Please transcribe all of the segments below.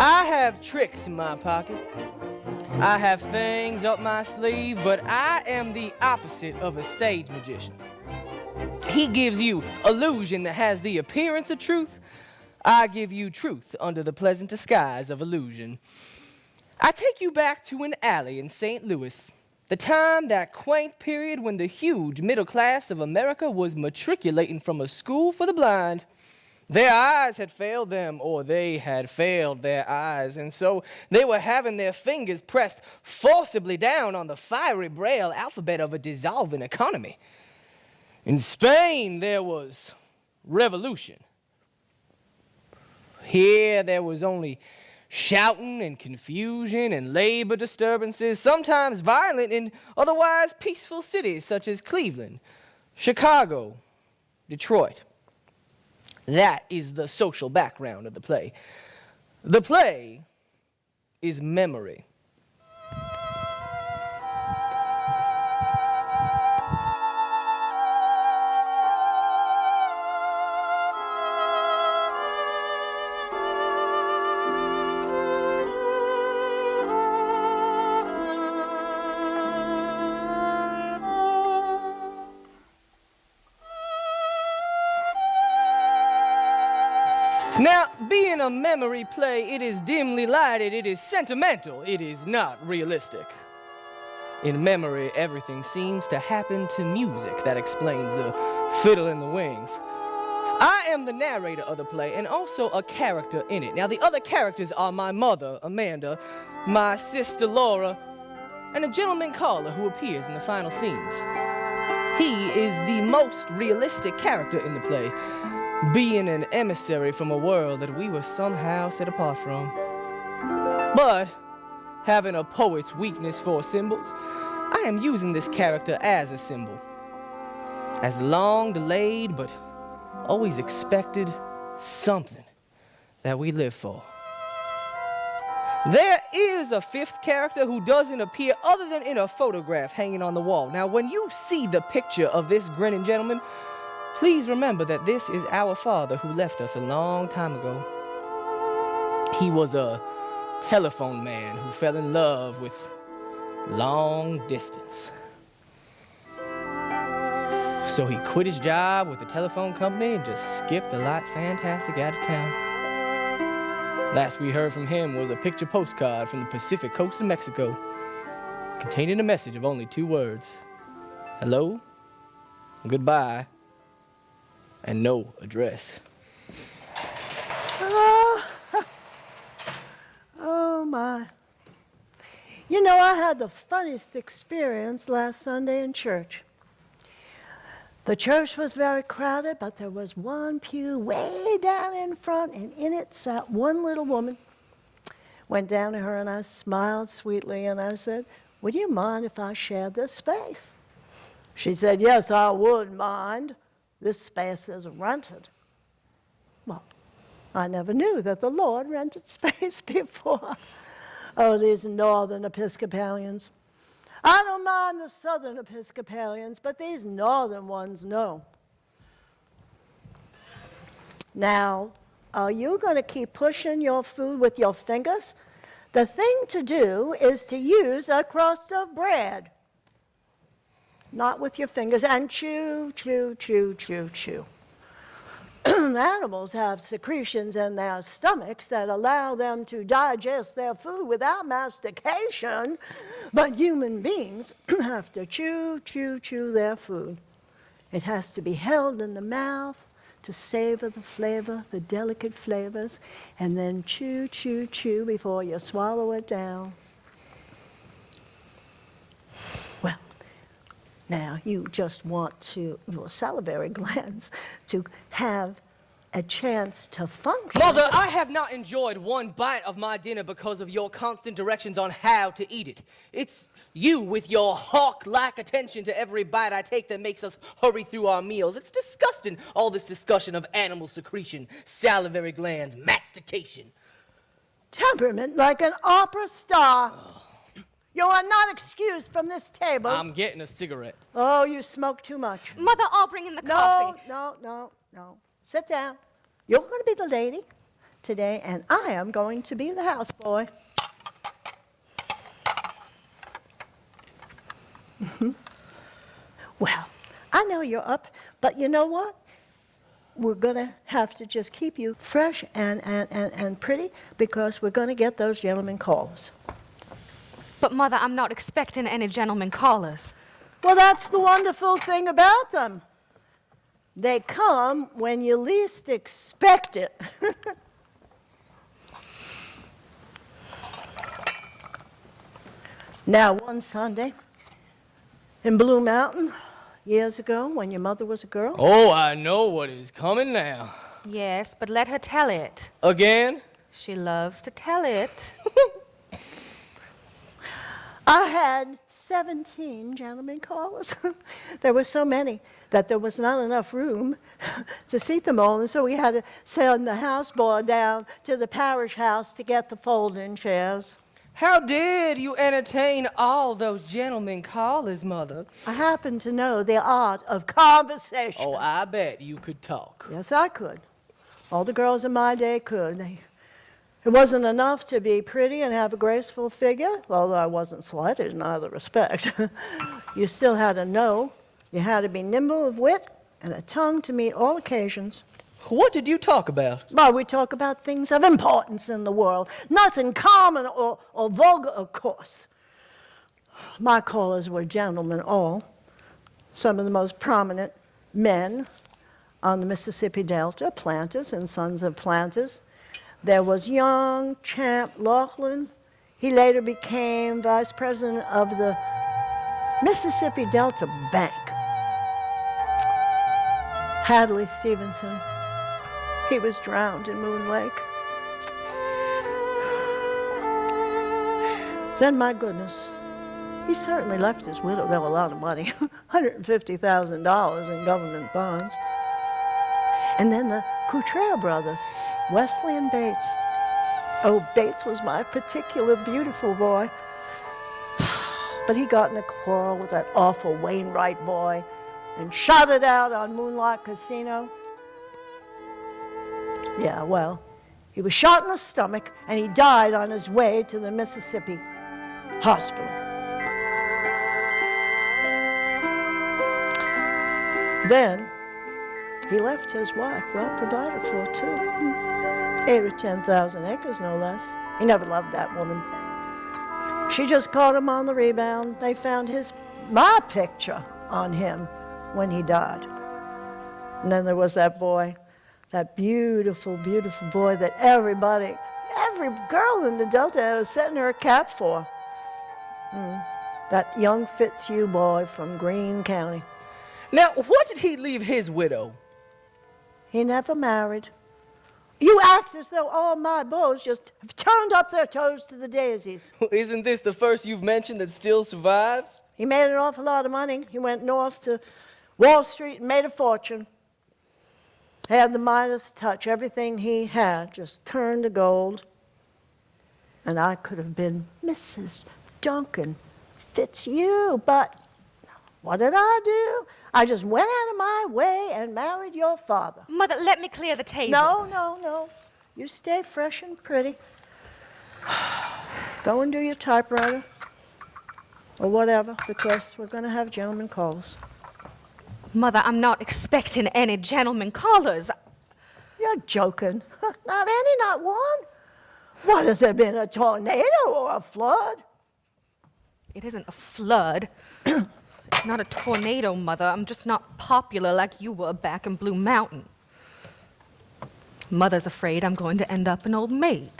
I have tricks in my pocket. I have things up my sleeve, but I am the opposite of a stage magician. He gives you illusion that has the appearance of truth. I give you truth under the pleasant disguise of illusion. I take you back to an alley in St. Louis, the time, that quaint period when the huge middle class of America was matriculating from a school for the blind. Their eyes had failed them, or they had failed their eyes, and so they were having their fingers pressed forcibly down on the fiery braille alphabet of a dissolving economy. In Spain, there was revolution. Here, there was only shouting and confusion and labor disturbances, sometimes violent in otherwise peaceful cities such as Cleveland, Chicago, Detroit. That is the social background of the play. The play is memory. Now, being a memory play, it is dimly lighted, it is sentimental, it is not realistic. In memory, everything seems to happen to music. That explains the fiddle in the wings. I am the narrator of the play and also a character in it. Now, the other characters are my mother, Amanda, my sister, Laura, and a gentleman caller who appears in the final scenes. He is the most realistic character in the play, being an emissary from a world that we were somehow set apart from. But, having a poet's weakness for symbols, I am using this character as a symbol. As the long-delayed but always expected something that we live for. There is a fifth character who doesn't appear other than in a photograph hanging on the wall. Now, when you see the picture of this grinning gentleman, please remember that this is our father who left us a long time ago. He was a telephone man who fell in love with long distance. So he quit his job with the telephone company and just skipped the light fantastic out of town. Last we heard from him was a picture postcard from the Pacific coast of Mexico, containing a message of only 2 words: hello, goodbye, and no address. Oh my. You know, I had the funniest experience last Sunday in church. The church was very crowded, but there was one pew way down in front, and in it sat one little woman. Went down to her and I smiled sweetly and I said, "Would you mind if I shared this space?" She said, "Yes, I would mind. This space is rented." Well, I never knew that the Lord rented space before. Oh, these northern Episcopalians. I don't mind the southern Episcopalians, but these northern ones know. Now, are you going to keep pushing your food with your fingers? The thing to do is to use a crust of bread. Not with your fingers, and chew, chew, chew, chew, chew. Animals have secretions in their stomachs that allow them to digest their food without mastication, but human beings have to chew, chew, chew their food. It has to be held in the mouth to savor the flavor, the delicate flavors, and then chew, chew, chew before you swallow it down. Well, now you just want your salivary glands to have a chance to function. Mother, I have not enjoyed one bite of my dinner because of your constant directions on how to eat it. It's you with your hawk-like attention to every bite I take that makes us hurry through our meals. It's disgusting, all this discussion of animal secretion, salivary glands, mastication. Temperament like an opera star. You are not excused from this table. I'm getting a cigarette. Oh, you smoke too much. Mother, I'll bring in the coffee. No. Sit down. You're going to be the lady. today, and I am going to be the houseboy. Well, I know you're up, but you know what? We're going to have to just keep you fresh and pretty because we're going to get those gentlemen callers. But, Mother, I'm not expecting any gentlemen callers. Well, that's the wonderful thing about them. They come when you least expect it. Now, one Sunday in Blue Mountain, years ago, when your mother was a girl. Oh, I know what is coming now. Yes, but let her tell it. Again? She loves to tell it. I had 17 gentlemen callers. There were so many that there was not enough room to seat them all, and so we had to send the houseboy down to the parish house to get the folding chairs. How did you entertain all those gentlemen callers, Mother? I happen to know the art of conversation. Oh, I bet you could talk. Yes, I could. All the girls in my day could. It wasn't enough to be pretty and have a graceful figure, although I wasn't slighted in either respect. You still had to know. You had to be nimble of wit and a tongue to meet all occasions. What did you talk about? Well, we talk about things of importance in the world. Nothing common or vulgar, of course. My callers were gentlemen all. Some of the most prominent men on the Mississippi Delta, planters and sons of planters. There was young Champ Laughlin. He later became vice president of the Mississippi Delta Bank. Hadley Stevenson. He was drowned in Moon Lake. Then, my goodness, he certainly left his widow a lot of money, $150,000 in government bonds. And then the Cutrer brothers, Wesley and Bates. Oh, Bates was my particular beautiful boy. But he got in a quarrel with that awful Wainwright boy and shot it out on Moonlight Casino. Yeah, well, he was shot in the stomach and he died on his way to the Mississippi hospital. Then he left his wife well provided for, too. 8 or 10,000 acres, no less. He never loved that woman. She just caught him on the rebound. They found my picture on him when he died. And then there was that boy, that beautiful, beautiful boy that every girl in the Delta was setting her a cap for. That young Fitzhugh boy from Greene County. Now, what did he leave his widow? He never married. You act as though all my beaux just have turned up their toes to the daisies. Isn't this the first you've mentioned that still survives? He made an awful lot of money. He went north to Wall Street and made a fortune. Had the Midas touch. Everything he had just turned to gold. And I could have been Mrs. Duncan Fitzhugh, but what did I do? I just went out of my way and married your father. Mother, let me clear the table. No. You stay fresh and pretty. Go and do your typewriter or whatever, because we're going to have gentlemen callers. Mother, I'm not expecting any gentlemen callers. You're joking. Not any, not one. What, has there been a tornado or a flood? It isn't a flood. It's not a tornado, Mother. I'm just not popular like you were back in Blue Mountain. Mother's afraid I'm going to end up an old maid.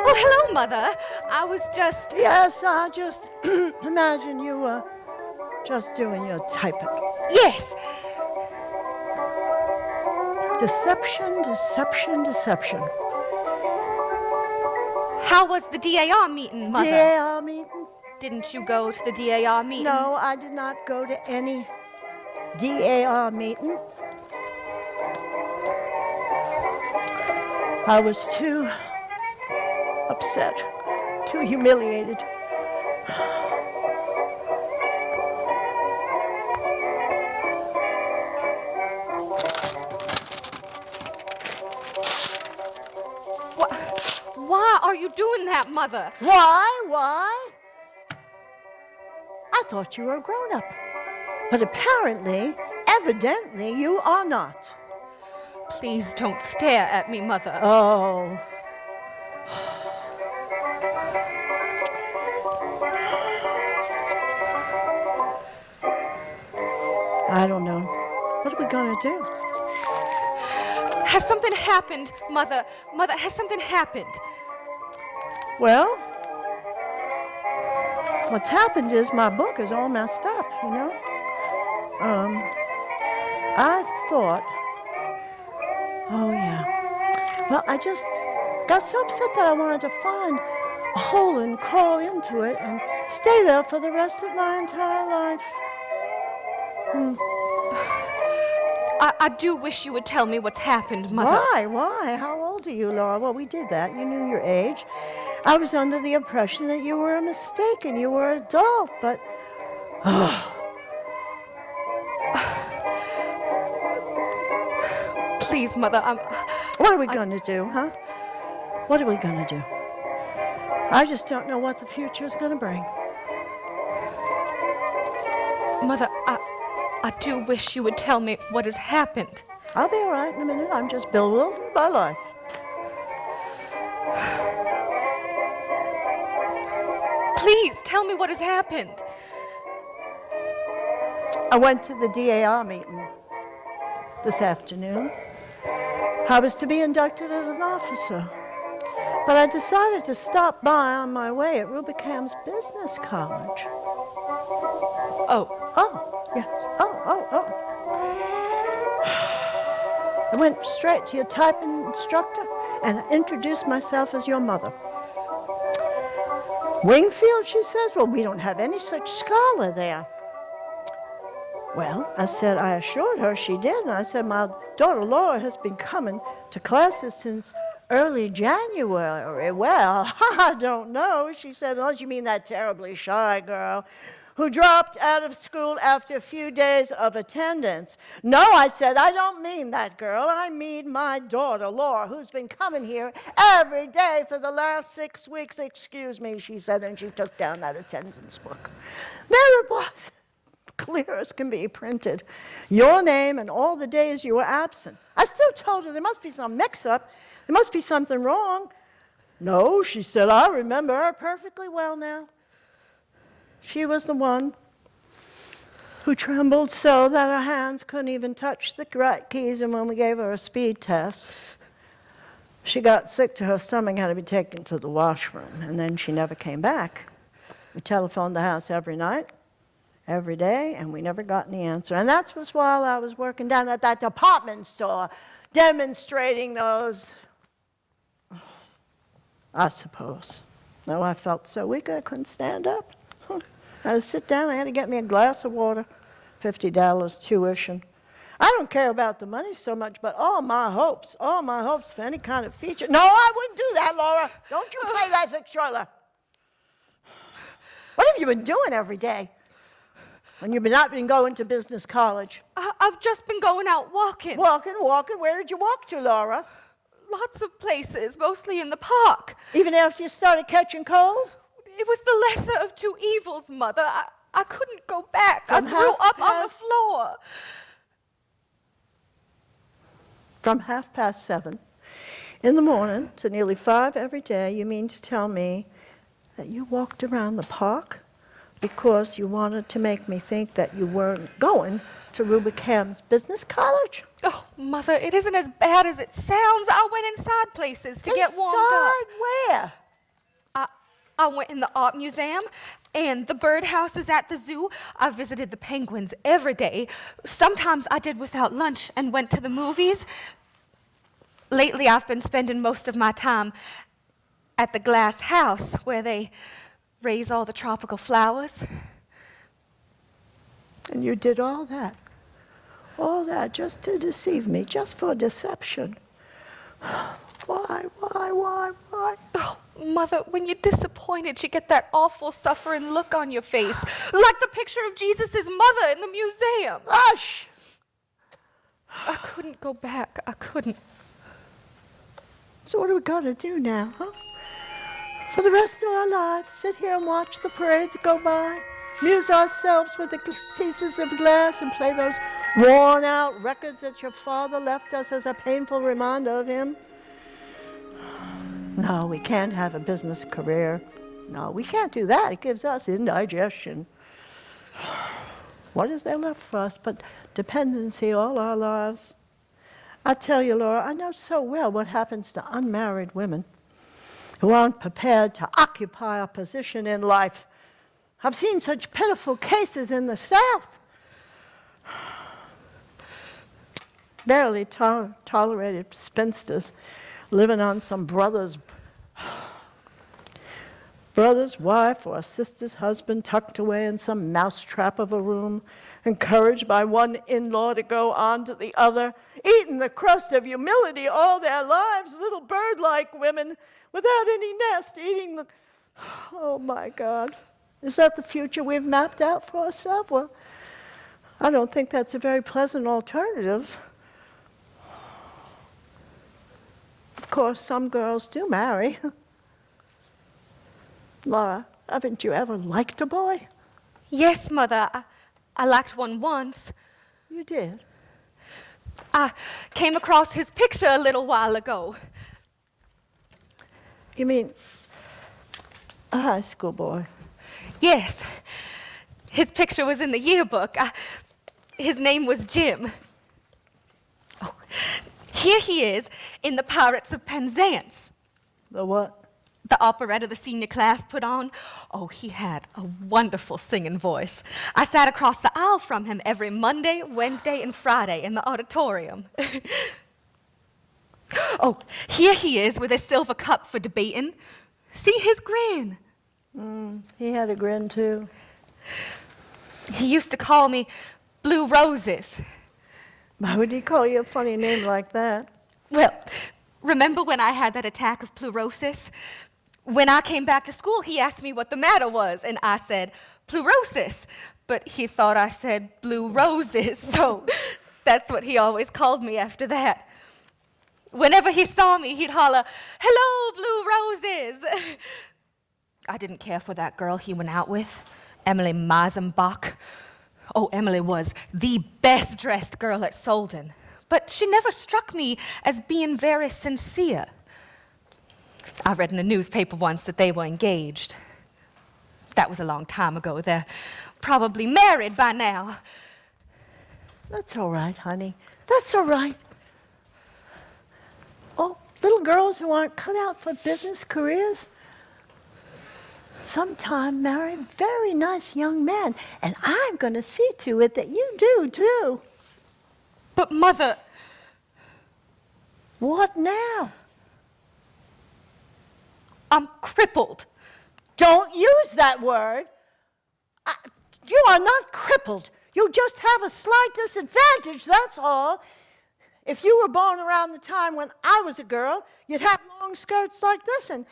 Oh, hello, Mother. I was just... Yes, I just imagine you were just doing your typing. Yes. Deception, deception, deception. How was the DAR meeting, Mother? DAR meeting? didn't you go to the DAR meeting? No, I did not go to any DAR meeting. I was too upset, too humiliated. Why are you doing that, Mother? Why? I thought you were a grown-up. But apparently, evidently, you are not. Please don't stare at me, Mother. Oh. I don't know. What are we going to do? Has something happened, Mother? Mother, has something happened? Well, what's happened is my book is all messed up, you know? I thought, oh yeah. Well, I just got so upset that I wanted to find a hole and crawl into it and stay there for the rest of my entire life. I do wish you would tell me what's happened, Mother. Why? How old are you, Laura? Well, we did that. You knew your age. I was under the impression that you were a mistake and you were an adult, but... Please, Mother, What are we going to do, huh? What are we going to do? I just don't know what the future is going to bring. Mother, I do wish you would tell me what has happened. I'll be all right in a minute. I'm just bewildered by life. Please, tell me what has happened. I went to the DAR meeting this afternoon. I was to be inducted as an officer, but I decided to stop by on my way at Rubicam's Business College. Oh, yes. Oh. I went straight to your typing instructor and I introduced myself as your mother. Wingfield, she says, well, we don't have any such scholar there. Well, I said, I assured her she did, and I said, my daughter Laura has been coming to classes since early January. Well, I don't know, she said, unless you mean that terribly shy girl who dropped out of school after a few days of attendance. No, I said, I don't mean that girl. I mean my daughter, Laura, who's been coming here every day for the last 6 weeks. Excuse me, she said, and she took down that attendance book. There it was, clear as can be printed. Your name and all the days you were absent. I still told her there must be some mix-up. There must be something wrong. No, she said, I remember her perfectly well now. She was the one who trembled so that her hands couldn't even touch the right keys, and when we gave her a speed test, she got sick to her stomach, had to be taken to the washroom, and then she never came back. We telephoned the house every night, every day, and we never got any answer. And that was while I was working down at that department store, demonstrating those, I suppose. No, I felt so weak I couldn't stand up. I had to sit down, I had to get me a glass of water, $50 tuition. I don't care about the money so much, but all my hopes for any kind of feature. No, I wouldn't do that, Laura. Don't you play that Victrola. What have you been doing every day when you've not been going to business college? I've just been going out walking. Walking? Where did you walk to, Laura? Lots of places, mostly in the park. Even after you started catching cold? It was the lesser of two evils, Mother. I couldn't go back. I threw up on the floor. From 7:30 in the morning to nearly 5 every day, you mean to tell me that you walked around the park because you wanted to make me think that you weren't going to Rubicam's Business College? Oh, Mother, it isn't as bad as it sounds. I went inside places to get warmed up. Inside where? I went in the art museum and the birdhouses at the zoo. I visited the penguins every day. Sometimes I did without lunch and went to the movies. Lately, I've been spending most of my time at the glass house where they raise all the tropical flowers. And you did all that just to deceive me, just for deception. Why? Oh, Mother, when you're disappointed, you get that awful suffering look on your face, like the picture of Jesus' mother in the museum. Hush! I couldn't go back. I couldn't. So what are we going to do now, huh? For the rest of our lives, sit here and watch the parades go by, amuse ourselves with the pieces of glass and play those worn-out records that your father left us as a painful reminder of him? No, we can't have a business career. No, we can't do that. It gives us indigestion. What is there left for us but dependency all our lives? I tell you, Laura, I know so well what happens to unmarried women who aren't prepared to occupy a position in life. I've seen such pitiful cases in the South. Barely tolerated spinsters living on some brother's wife or a sister's husband tucked away in some mousetrap of a room, encouraged by one in-law to go on to the other, eating the crust of humility all their lives, little bird-like women without any nest, eating the... Oh, my God. Is that the future we've mapped out for ourselves? Well, I don't think that's a very pleasant alternative. Of course, some girls do marry. Laura, haven't you ever liked a boy? Yes, Mother. I liked one once. You did? I came across his picture a little while ago. You mean a high school boy? Yes. His picture was in the yearbook. His name was Jim. Oh, here he is in the Pirates of Penzance. The what? The operetta the senior class put on. Oh, he had a wonderful singing voice. I sat across the aisle from him every Monday, Wednesday, and Friday in the auditorium. Oh, here he is with a silver cup for debating. See his grin. He had a grin, too. He used to call me Blue Roses. Why would he call you a funny name like that? Well, remember when I had that attack of pleurosis? When I came back to school, he asked me what the matter was, and I said, pleurosis. But he thought I said blue roses, so that's what he always called me after that. Whenever he saw me, he'd holler, "Hello, Blue Roses!" I didn't care for that girl he went out with, Emily Meisenbach. Oh, Emily was the best-dressed girl at Solden, but she never struck me as being very sincere. I read in the newspaper once that they were engaged. That was a long time ago. They're probably married by now. That's all right, honey. That's all right. Oh, little girls who aren't cut out for business careers sometime marry very nice young men, and I'm going to see to it that you do, too. But, Mother... What now? I'm crippled. Don't use that word. You are not crippled. You just have a slight disadvantage, that's all. If you were born around the time when I was a girl, you'd have long skirts like this, and,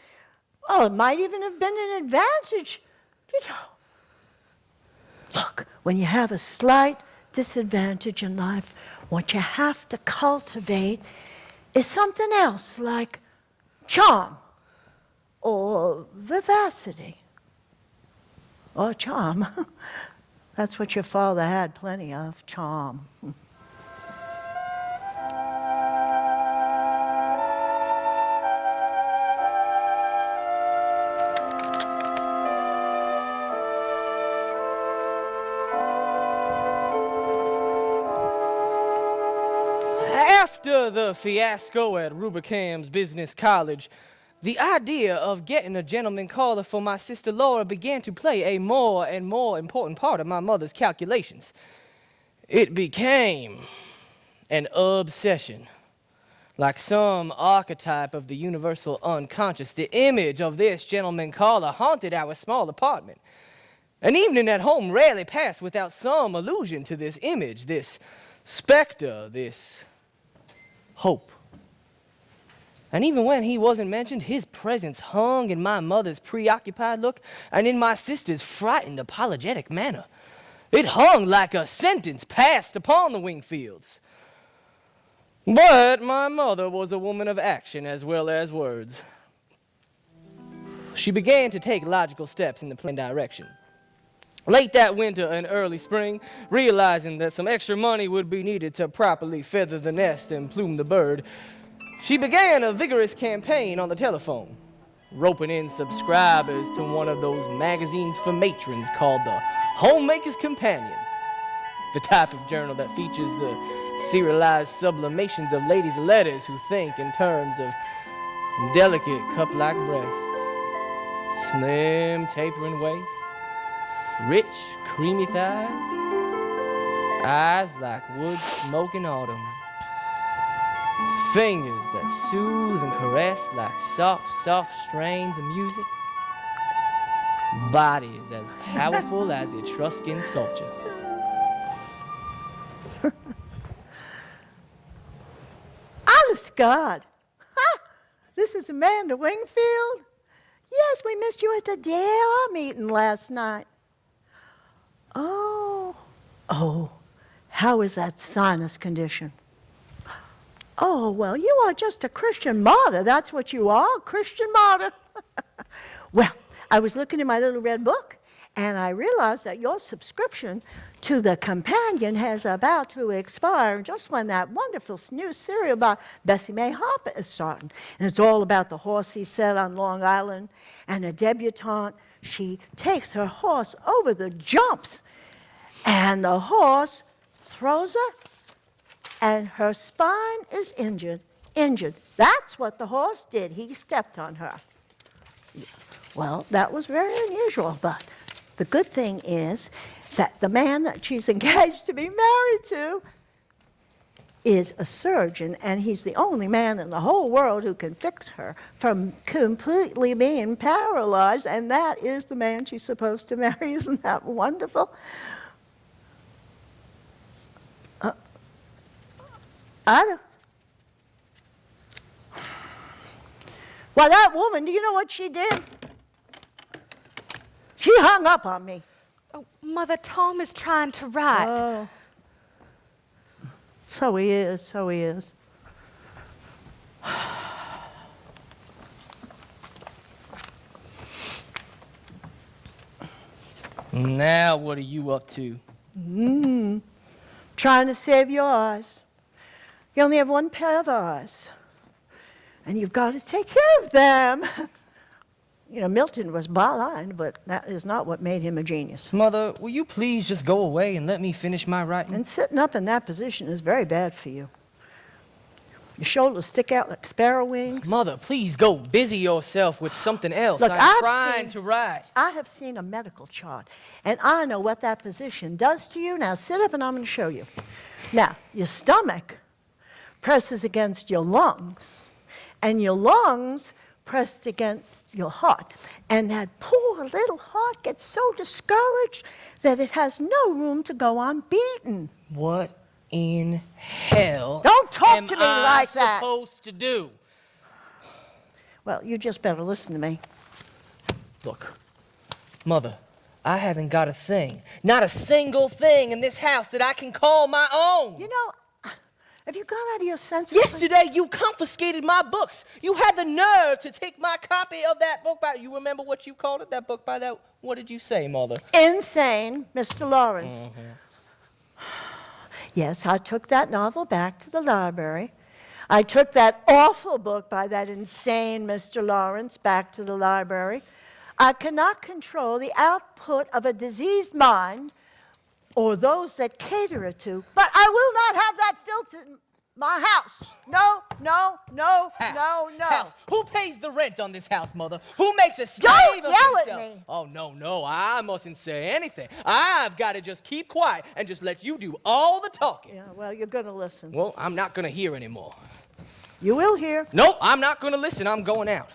well, it might even have been an advantage. You know. Look, when you have a slight disadvantage in life, what you have to cultivate is something else, like charm, or vivacity, or charm. That's what your father had plenty of, charm. After the fiasco at Rubicam's Business College, the idea of getting a gentleman caller for my sister Laura began to play a more and more important part of my mother's calculations. It became an obsession. Like some archetype of the universal unconscious, the image of this gentleman caller haunted our small apartment. An evening at home rarely passed without some allusion to this image, this specter, this hope. And even when he wasn't mentioned, his presence hung in my mother's preoccupied look and in my sister's frightened, apologetic manner. It hung like a sentence passed upon the Wingfields. But my mother was a woman of action as well as words. She began to take logical steps in the planned direction. Late that winter and early spring, realizing that some extra money would be needed to properly feather the nest and plume the bird, she began a vigorous campaign on the telephone, roping in subscribers to one of those magazines for matrons called the Homemaker's Companion, the type of journal that features the serialized sublimations of ladies' letters who think in terms of delicate cup-like breasts, slim tapering waist, rich creamy thighs, eyes like wood smoke in autumn, fingers that soothe and caress like soft, soft strains of music, bodies as powerful as Etruscan sculpture. Honest God. Ha! This is Amanda Wingfield? Yes, we missed you at the DAR meeting last night. Oh, how is that sinus condition? Oh, well, you are just a Christian martyr. That's what you are, a Christian martyr. Well, I was looking in my little red book, and I realized that your subscription to the Companion has about to expire just when that wonderful new serial by Bessie Mae Harper is starting. And it's all about the horse he set on Long Island, and a debutante, she takes her horse over the jumps, and the horse throws her, and her spine is injured. That's what the horse did. He stepped on her. Well, that was very unusual, but the good thing is that the man that she's engaged to be married to is a surgeon, and he's the only man in the whole world who can fix her from completely being paralyzed, and that is the man she's supposed to marry. Isn't that wonderful? Well, that woman, do you know what she did? She hung up on me. Oh, Mother, Tom is trying to write. Oh. So he is. Now what are you up to? Trying to save your eyes. You only have one pair of eyes, and you've got to take care of them. You know, Milton was blind, but that is not what made him a genius. Mother, will you please just go away and let me finish my writing? And sitting up in that position is very bad for you. Your shoulders stick out like sparrow wings. Mother, please go busy yourself with something else. Look, I'm trying to write. I have seen a medical chart, and I know what that position does to you. Now, sit up, and I'm going to show you. Now, your stomach presses against your lungs, and your lungs pressed against your heart. And that poor little heart gets so discouraged that it has no room to go on beating. What in hell Don't talk am to me I like that. supposed to do? Well, you just better listen to me. Look, Mother, I haven't got a thing, not a single thing in this house that I can call my own. You know, have you gone out of your senses? Yesterday, you confiscated my books. You had the nerve to take my copy of that book by, you remember what you called it, that book by that, what did you say, Mother? Insane, Mr. Lawrence. Yes, I took that novel back to the library. I took that awful book by that insane Mr. Lawrence back to the library. I cannot control the output of a diseased mind or those that cater it to, but I will not have that filth in my house. No. House. Who pays the rent on this house, Mother? Who makes a slave Don't of yell at himself? me. Oh, no, I mustn't say anything. I've got to just keep quiet and just let you do all the talking. Yeah, well, you're going to listen. Well, I'm not going to hear anymore. You will hear. Nope, I'm not going to listen. I'm going out.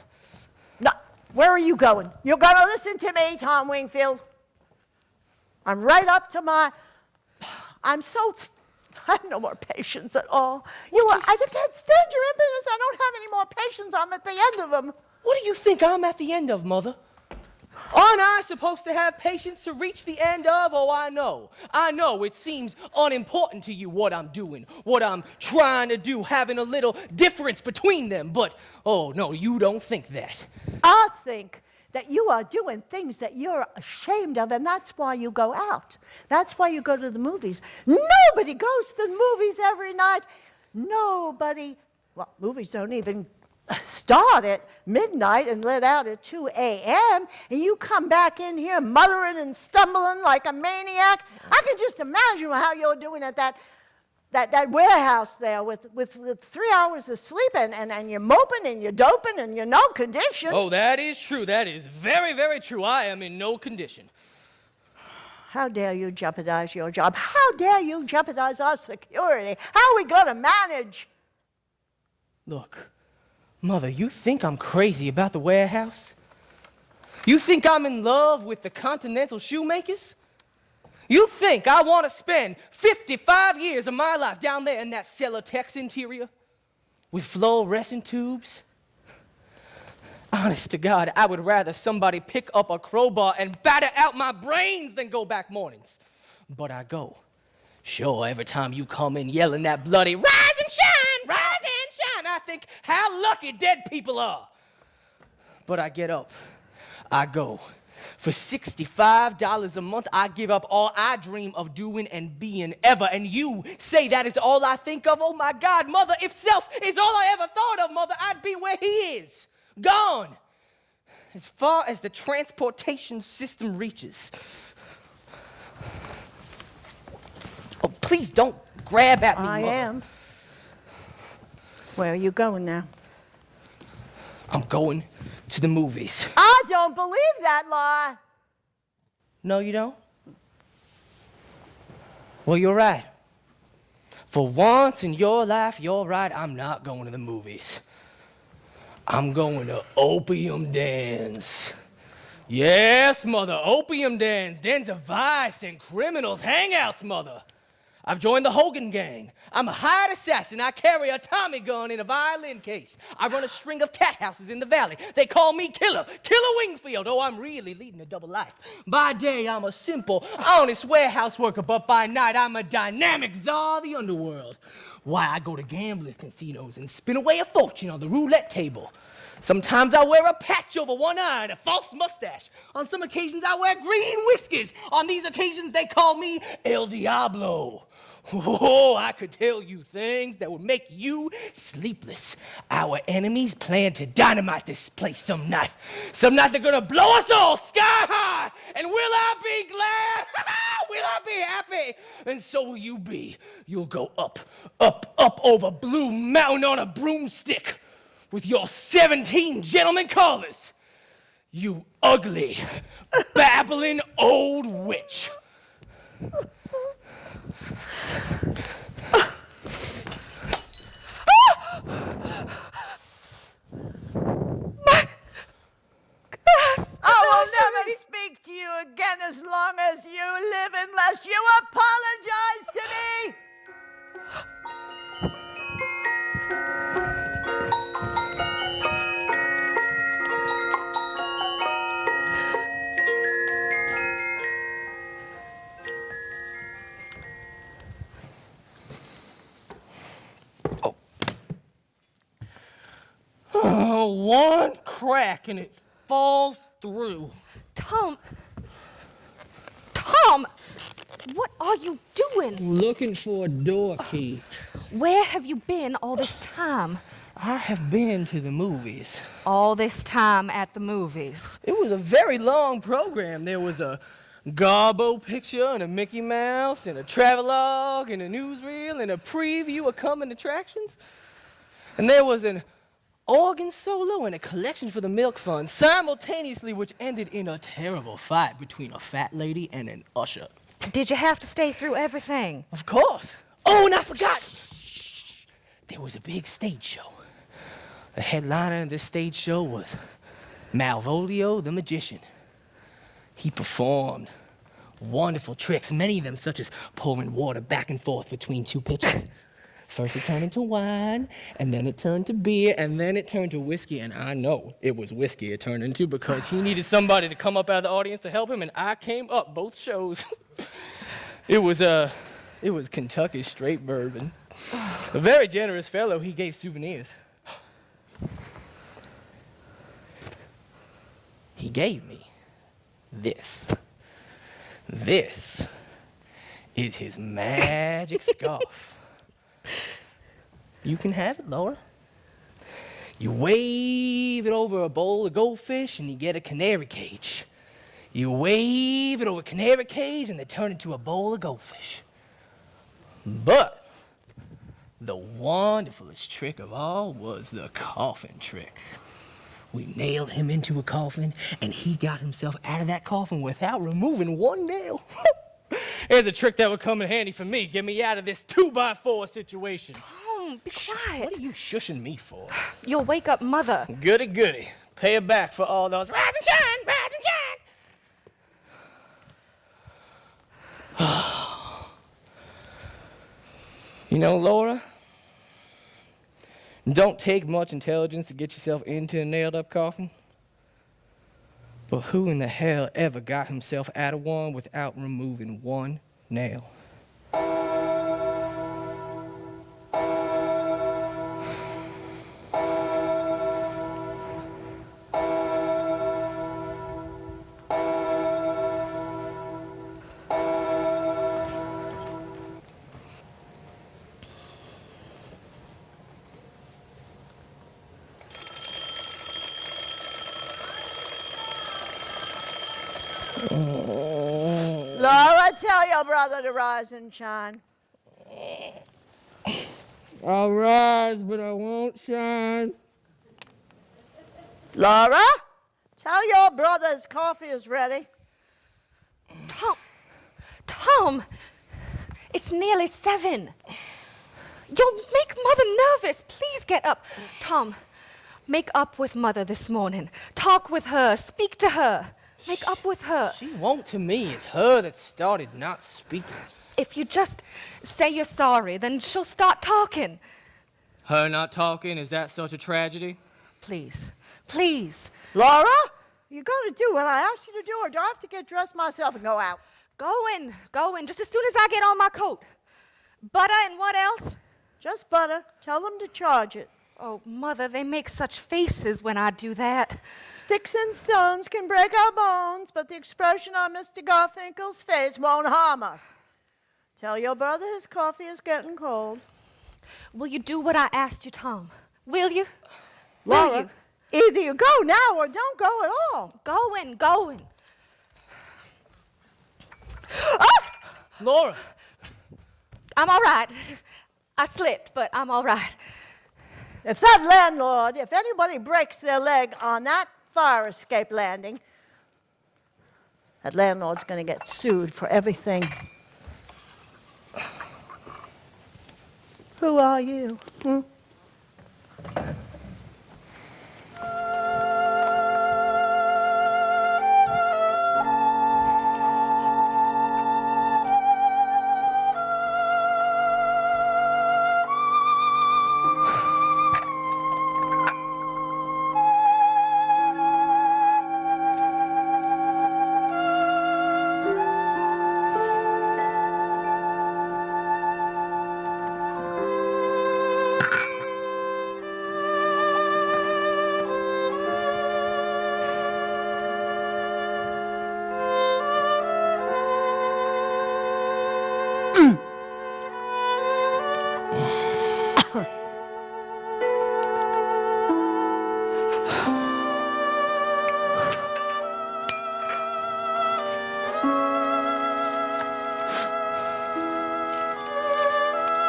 No, where are you going? You're going to listen to me, Tom Wingfield. I'm right up to my... I have no more patience at all. I can't stand your impotence. I don't have any more patience. I'm at the end of them. What do you think I'm at the end of, Mother? Aren't I supposed to have patience to reach the end of? Oh, I know it seems unimportant to you what I'm doing, what I'm trying to do, having a little difference between them. But, oh, no, you don't think that. I think that you are doing things that you're ashamed of, and that's why you go out. That's why you go to the movies. Nobody goes to the movies every night. Nobody, well, movies don't even start at midnight and let out at 2 a.m., and you come back in here muttering and stumbling like a maniac. I can just imagine how you're doing at that warehouse there with 3 hours of sleep, and you're moping and you're doping and you're no condition. Oh, that is true. That is very, very true. I am in no condition. How dare you jeopardize your job? How dare you jeopardize our security? How are we going to manage? Look, Mother, you think I'm crazy about the warehouse? You think I'm in love with the Continental Shoemakers? You think I want to spend 55 years of my life down there in that Celotex interior with fluorescent tubes? Honest to God, I would rather somebody pick up a crowbar and batter out my brains than go back mornings. But I go. Sure, every time you come in yelling that bloody rise and shine, rise and shine, I think how lucky dead people are. But I get up. I go. For $65 a month, I give up all I dream of doing and being ever. And you say that is all I think of? Oh, my God, Mother, if self is all I ever thought of, Mother, I'd be where he is. Gone. As far as the transportation system reaches. Oh, please don't grab at me, Mother. I am. Where are you going now? I'm going to the movies. I don't believe that lie. No, you don't? Well, you're right. For once in your life, you're right. I'm not going to the movies. I'm going to opium dens. Yes, Mother, opium dens. Dens of vice and criminals. Hangouts, Mother. I've joined the Hogan gang. I'm a hired assassin. I carry a Tommy gun in a violin case. I run a string of cat houses in the valley. They call me Killer Wingfield. Oh, I'm really leading a double life. By day, I'm a simple, honest warehouse worker, but by night, I'm a dynamic czar of the underworld. Why, I go to gambling casinos and spin away a fortune on the roulette table. Sometimes I wear a patch over one eye and a false mustache. On some occasions, I wear green whiskers. On these occasions, they call me El Diablo. Oh, I could tell you things that would make you sleepless. Our enemies plan to dynamite this place some night. Some night they're gonna blow us all sky high. And will I be glad? Will I be happy? And so will you be. You'll go up, up, up over Blue Mountain on a broomstick with your 17 gentlemen callers. You ugly, babbling old witch. I will never speak to you again as long as you live unless you apologize to me. Oh, one crack and it falls through. Tom, what are you doing? Looking for a door key. Where have you been all this time? I have been to the movies. All this time at the movies. It was a very long program. There was a Garbo picture and a Mickey Mouse and a travelogue and a newsreel and a preview of coming attractions. And there was an organ solo and a collection for the Milk Fund simultaneously, which ended in a terrible fight between a fat lady and an usher. Did you have to stay through everything? Of course. Oh, and I forgot. There was a big stage show. The headliner of this stage show was Malvolio the Magician. He performed wonderful tricks, many of them such as pouring water back and forth between two pitchers. First it turned into wine, and then it turned to beer, and then it turned to whiskey, and I know it was whiskey it turned into because he needed somebody to come up out of the audience to help him, and I came up both shows. It was Kentucky straight bourbon. A very generous fellow, he gave souvenirs. He gave me this. This is his magic scarf. You can have it, Laura. You wave it over a bowl of goldfish and you get a canary cage. You wave it over a canary cage and they turn into a bowl of goldfish. But the wonderfulest trick of all was the coffin trick. We nailed him into a coffin, and he got himself out of that coffin without removing one nail. Here's a trick that would come in handy for me. Get me out of this 2x4 situation. Tom, be quiet. What are you shushing me for? You'll wake up Mother. Goody, goody. Pay her back for all those rise and shine, rise and shine. You know, Laura, don't take much intelligence to get yourself into a nailed-up coffin. But who in the hell ever got himself out of one without removing one nail? Laura, tell your brother to rise and shine. I'll rise, but I won't shine. Laura, tell your brother his coffee is ready. Tom, it's nearly 7. You'll make Mother nervous. Please get up. Tom, make up with Mother this morning. Talk with her. Speak to her. Make up with her. She won't to me. It's her that started not speaking. If you just say you're sorry, then she'll start talking. Her not talking, is that such a tragedy? Please, please. Laura, you got to do what I asked you to do, or do I have to get dressed myself and go out? Go in, just as soon as I get on my coat. Butter and what else? Just butter. Tell them to charge it. Oh, Mother, they make such faces when I do that. Sticks and stones can break our bones, but the expression on Mr. Garfinkel's face won't harm us. Tell your brother his coffee is getting cold. Will you do what I asked you, Tom? Will you? Laura, Will you? either you go now or don't go at all. Going. Ah! Laura! I'm all right. I slipped, but I'm all right. If that landlord, if anybody breaks their leg on that fire escape landing, that landlord's going to get sued for everything. Who are you?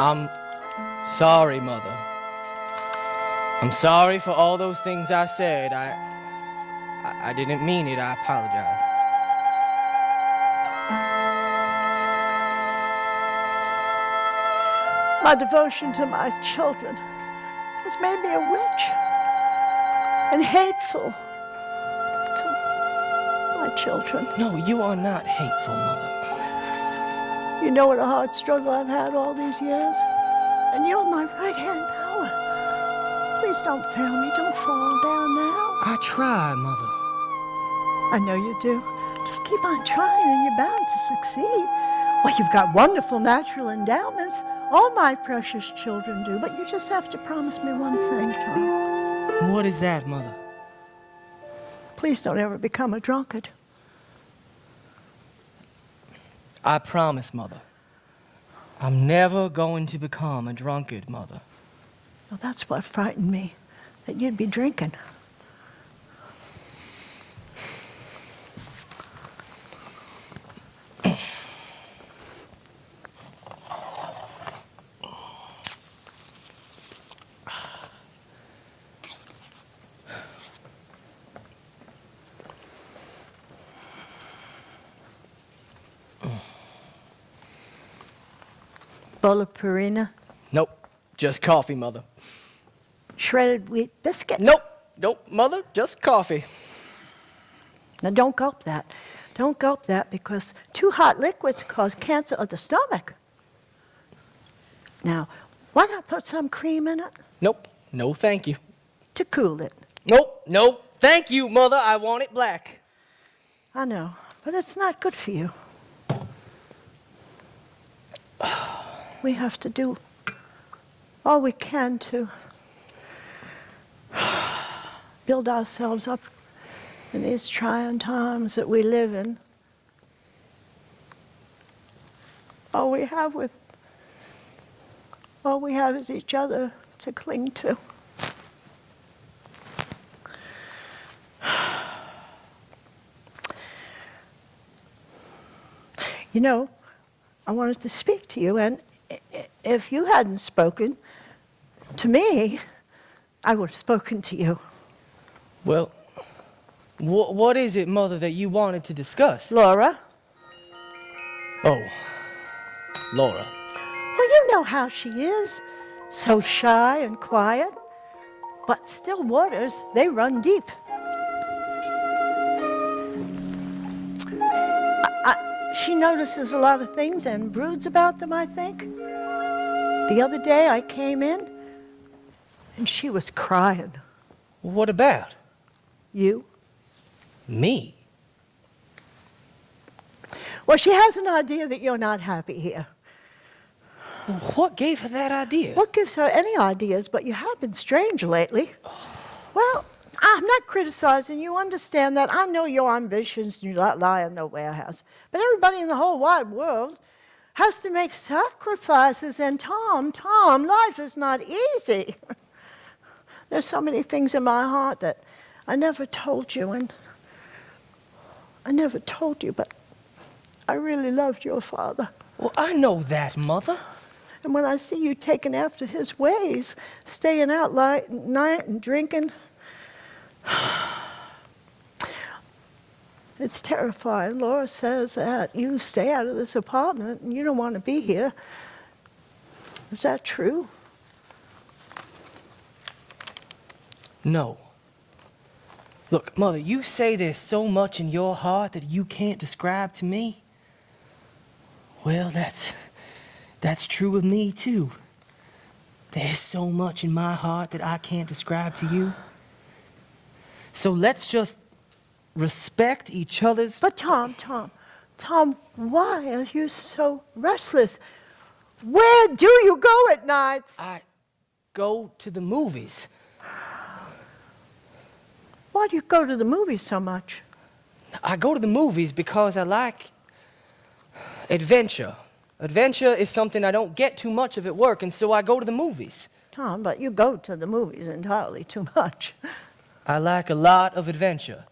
I'm sorry, Mother. I'm sorry for all those things I said. I didn't mean it. I apologize. My devotion to my children has made me a witch. and hateful to my children. No, you are not hateful, Mother. You know what a hard struggle I've had all these years? And you're my right-hand power. Please don't fail me. Don't fall down now. I try, Mother. I know you do. Just keep on trying and you're bound to succeed. Well, you've got wonderful natural endowments. All my precious children do. But you just have to promise me one thing, Tom. What is that, Mother? Please don't ever become a drunkard. I promise, Mother. I'm never going to become a drunkard, Mother. Well, that's what frightened me, that you'd be drinking. Bowl of Purina, Nope. Just coffee, Mother. shredded wheat biscuit. Nope. Nope, Mother. Just coffee. Now don't gulp that. Don't gulp that because too hot liquids cause cancer of the stomach. Now, why not put some cream in it Nope. No, thank you. to cool it? Nope. Nope. Thank you, Mother. I want it black. I know, but it's not good for you. We have to do all we can to build ourselves up in these trying times that we live in. All we have is each other to cling to. You know, I wanted to speak to you, and if you hadn't spoken to me, I would have spoken to you. Well, what is it, Mother, that you wanted to discuss? Laura, Oh, Laura. well, you know how she is. So shy and quiet, but still waters, they run deep. She notices a lot of things and broods about them, I think. The other day I came in and she was crying. What about? You? Me? Well, she has an idea that you're not happy here. What gave her that idea? What gives her any ideas? But you have been strange lately. Well, I'm not criticizing you. Understand that. I know your ambitions do not lie in the warehouse. But everybody in the whole wide world has to make sacrifices. And Tom, life is not easy. There's so many things in my heart that I never told you. And I never told you, but I really loved your father. Well, I know that, Mother. And when I see you taking after his ways, staying out late at night and drinking, it's terrifying. Laura says that you stay out of this apartment and you don't want to be here. Is that true? No. Look, Mother, you say there's so much in your heart that you can't describe to me. Well, that's true of me, too. There's so much in my heart that I can't describe to you. So let's just respect each other's... But Tom, why are you so restless? Where do you go at nights? I go to the movies. Why do you go to the movies so much? I go to the movies because I like adventure. Adventure is something I don't get too much of at work, and so I go to the movies. Tom, but you go to the movies entirely too much. I like a lot of adventure.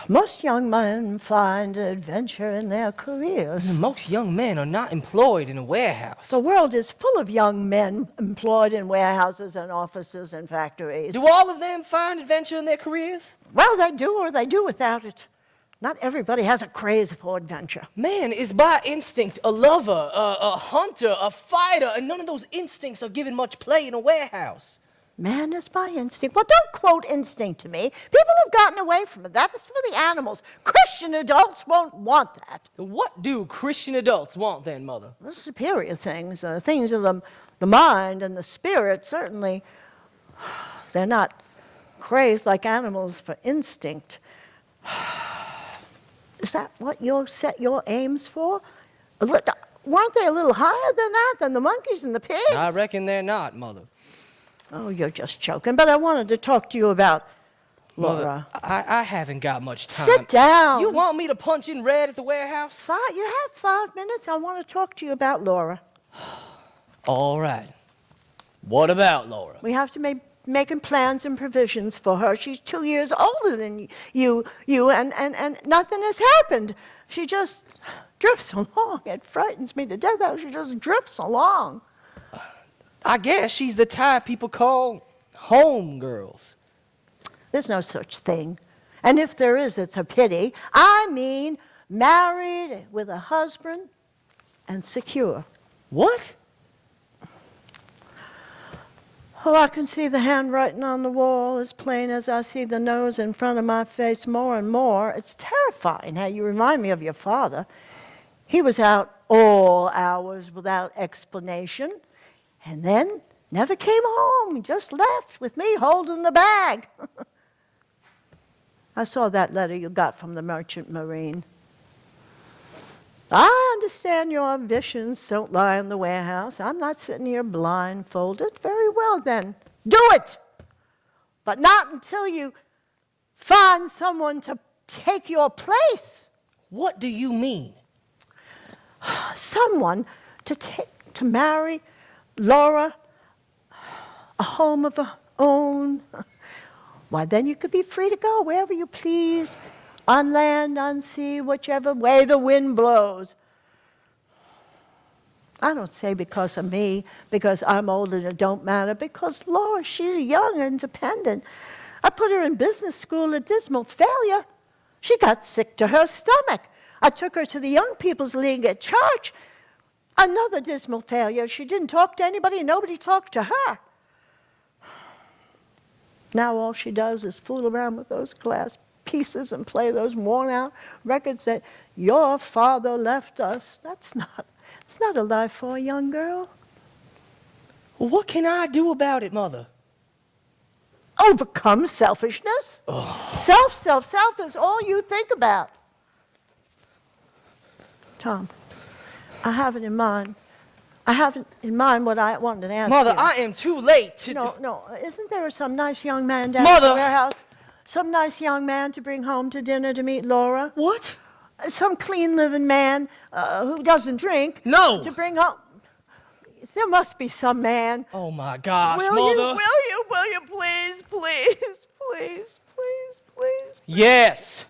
Most young men find adventure in their careers. Most young men are not employed in a warehouse. The world is full of young men employed in warehouses and offices and factories. Do all of them find adventure in their careers? Well, they do, or they do without it. Not everybody has a craze for adventure. Man is by instinct a lover, a hunter, a fighter, and none of those instincts are given much play in a warehouse. Man is by instinct. Well, don't quote instinct to me. People have gotten away from it. That is for the animals. Christian adults won't want that. What do Christian adults want then, Mother? The superior things, things of the mind and the spirit, certainly. They're not crazed like animals for instinct. Is that what you set your aims for? Weren't they a little higher than that, than the monkeys and the pigs? I reckon they're not, Mother. Oh, you're just joking. But I wanted to talk to you about Laura. Mother, I haven't got much time. Sit down. You want me to punch in red at the warehouse? You have 5 minutes. I want to talk to you about Laura. All right. What about Laura? We have to make making plans and provisions for her. She's 2 years older than you, and nothing has happened. She just drifts along. It frightens me to death how she just drifts along. I guess she's the type people call home girls. There's no such thing. And if there is, it's a pity. I mean, married with a husband and secure. What? Oh, I can see the handwriting on the wall as plain as I see the nose in front of my face more and more. It's terrifying how you remind me of your father. He was out all hours without explanation, and then never came home. He just left with me holding the bag. I saw that letter you got from the Merchant Marine. I understand your ambitions don't lie in the warehouse. I'm not sitting here blindfolded. Very well, then. Do it! But not until you find someone to take your place. What do you mean? Someone to marry Laura, a home of her own. Why, then you could be free to go wherever you please. On land, on sea, whichever way the wind blows. I don't say because of me, because I'm old and it don't matter, because Laura, she's young and independent. I put her in business school, a dismal failure. She got sick to her stomach. I took her to the Young People's League at church. Another dismal failure. She didn't talk to anybody, and nobody talked to her. Now all she does is fool around with those glass pieces and play those worn-out records that your father left us. It's not a life for a young girl. Well, what can I do about it, Mother? Overcome selfishness. Oh. Self is all you think about. Tom, I have it in mind. I have in mind what I wanted to ask Mother, you. I am too late to... No. Isn't there some nice young man down Mother! at the warehouse? Some nice young man to bring home to dinner to meet Laura? What? Some clean-living man who doesn't drink. No! To bring home... There must be some man. Oh, my gosh, Will Mother. you please? Yes.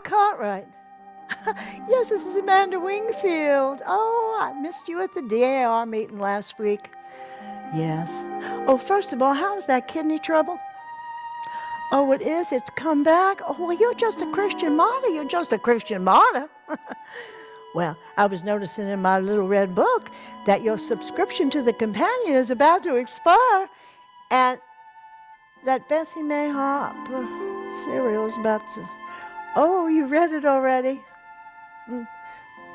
Cartwright. Yes, this is Amanda Wingfield. Oh, I missed you at the DAR meeting last week. Yes. Oh, first of all, how's that kidney trouble? Oh, it is? It's come back? Oh, well, you're just a Christian martyr. Well, I was noticing in my little red book that your subscription to the Companion is about to expire, and that Bessie May Harp serial is about to... Oh, you read it already?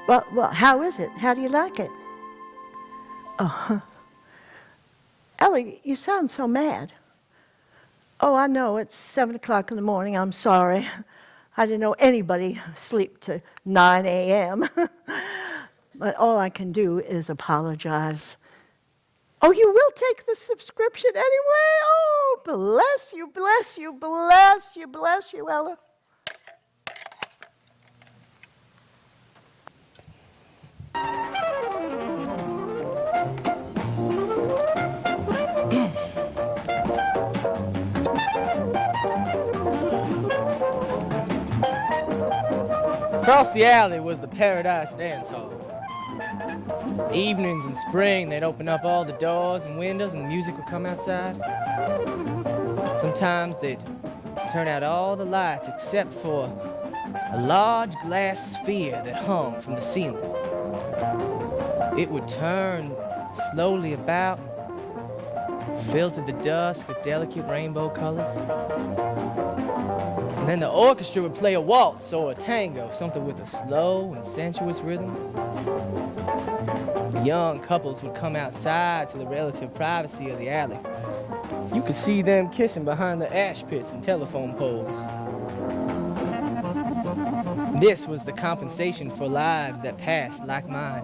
Well, how is it? How do you like it? Oh, Ellie, you sound so mad. Oh, I know, it's 7 o'clock in the morning. I'm sorry. I didn't know anybody sleep to 9 a.m. But all I can do is apologize. Oh, you will take the subscription anyway? Oh, bless you, bless you, bless you, bless you, Ella. Across the alley was the Paradise Dance Hall. Evenings in spring, they'd open up all the doors and windows and the music would come outside. Sometimes they'd turn out all the lights except for a large glass sphere that hung from the ceiling. It would turn slowly about, fill to the dusk with delicate rainbow colors. And then the orchestra would play a waltz or a tango, something with a slow and sensuous rhythm. The young couples would come outside to the relative privacy of the alley. You could see them kissing behind the ash pits and telephone poles. This was the compensation for lives that passed like mine.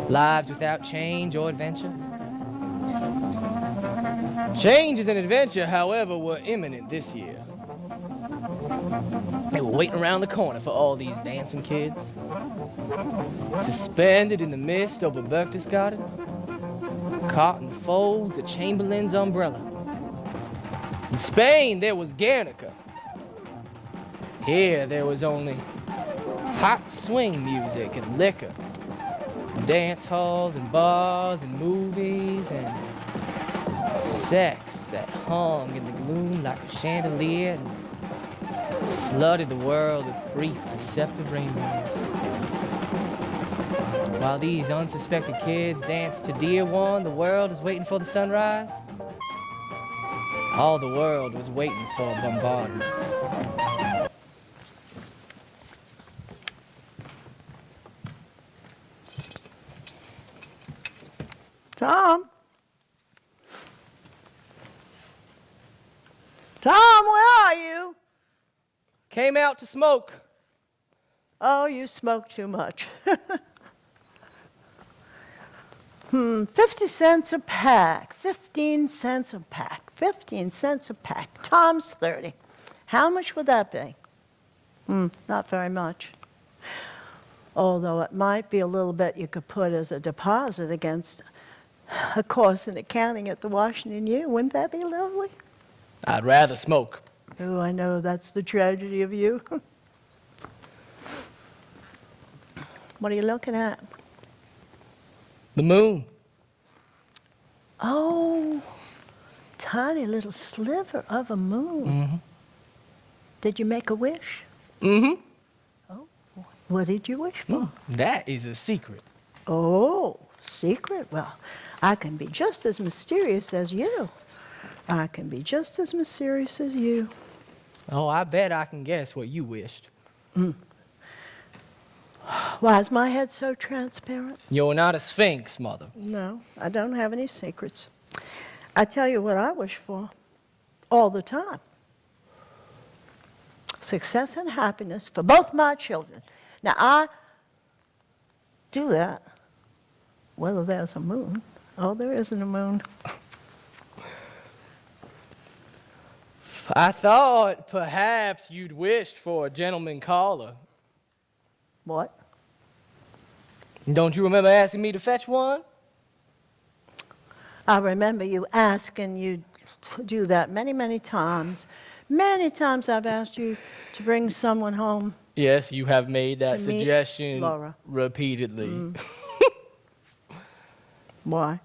Lives without change or adventure. Changes and adventure, however, were imminent this year. They were waiting around the corner for all these dancing kids. Suspended in the mist over Berchtesgaden, caught in the folds of Chamberlain's umbrella. In Spain, there was Guernica. Here, there was only hot swing music and liquor, dance halls and bars and movies and sex that hung in the gloom like a chandelier and flooded the world with brief, deceptive rainbows. While these unsuspected kids danced to Dear One, the world was waiting for the sunrise. All the world was waiting for bombardments. Tom? Tom, where are you? Came out to smoke. Oh, you smoke too much. 50 cents a pack, 15 cents a pack, 15 cents a pack, times 30. How much would that be? Not very much. Although it might be a little bit you could put as a deposit against a course in accounting at the Washington U. Wouldn't that be lovely? I'd rather smoke. Oh, I know, that's the tragedy of you. What are you looking at? The moon. Oh, tiny little sliver of a moon. Mm-hmm. Did you make a wish? Mm-hmm. Oh, what did you wish for? That is a secret. Oh, secret? Well, I can be just as mysterious as you. I can be just as mysterious as you. Oh, I bet I can guess what you wished. Why is my head so transparent? You're not a sphinx, Mother. No, I don't have any secrets. I tell you what I wish for all the time. Success and happiness for both my children. Now, I do that whether there's a moon. Oh, there isn't a moon. I thought perhaps you'd wished for a gentleman caller. What? Don't you remember asking me to fetch one? I remember you asking you to do that many, many times. Many times I've asked you to bring someone home. Yes, you have made that To meet suggestion Laura. repeatedly. Why?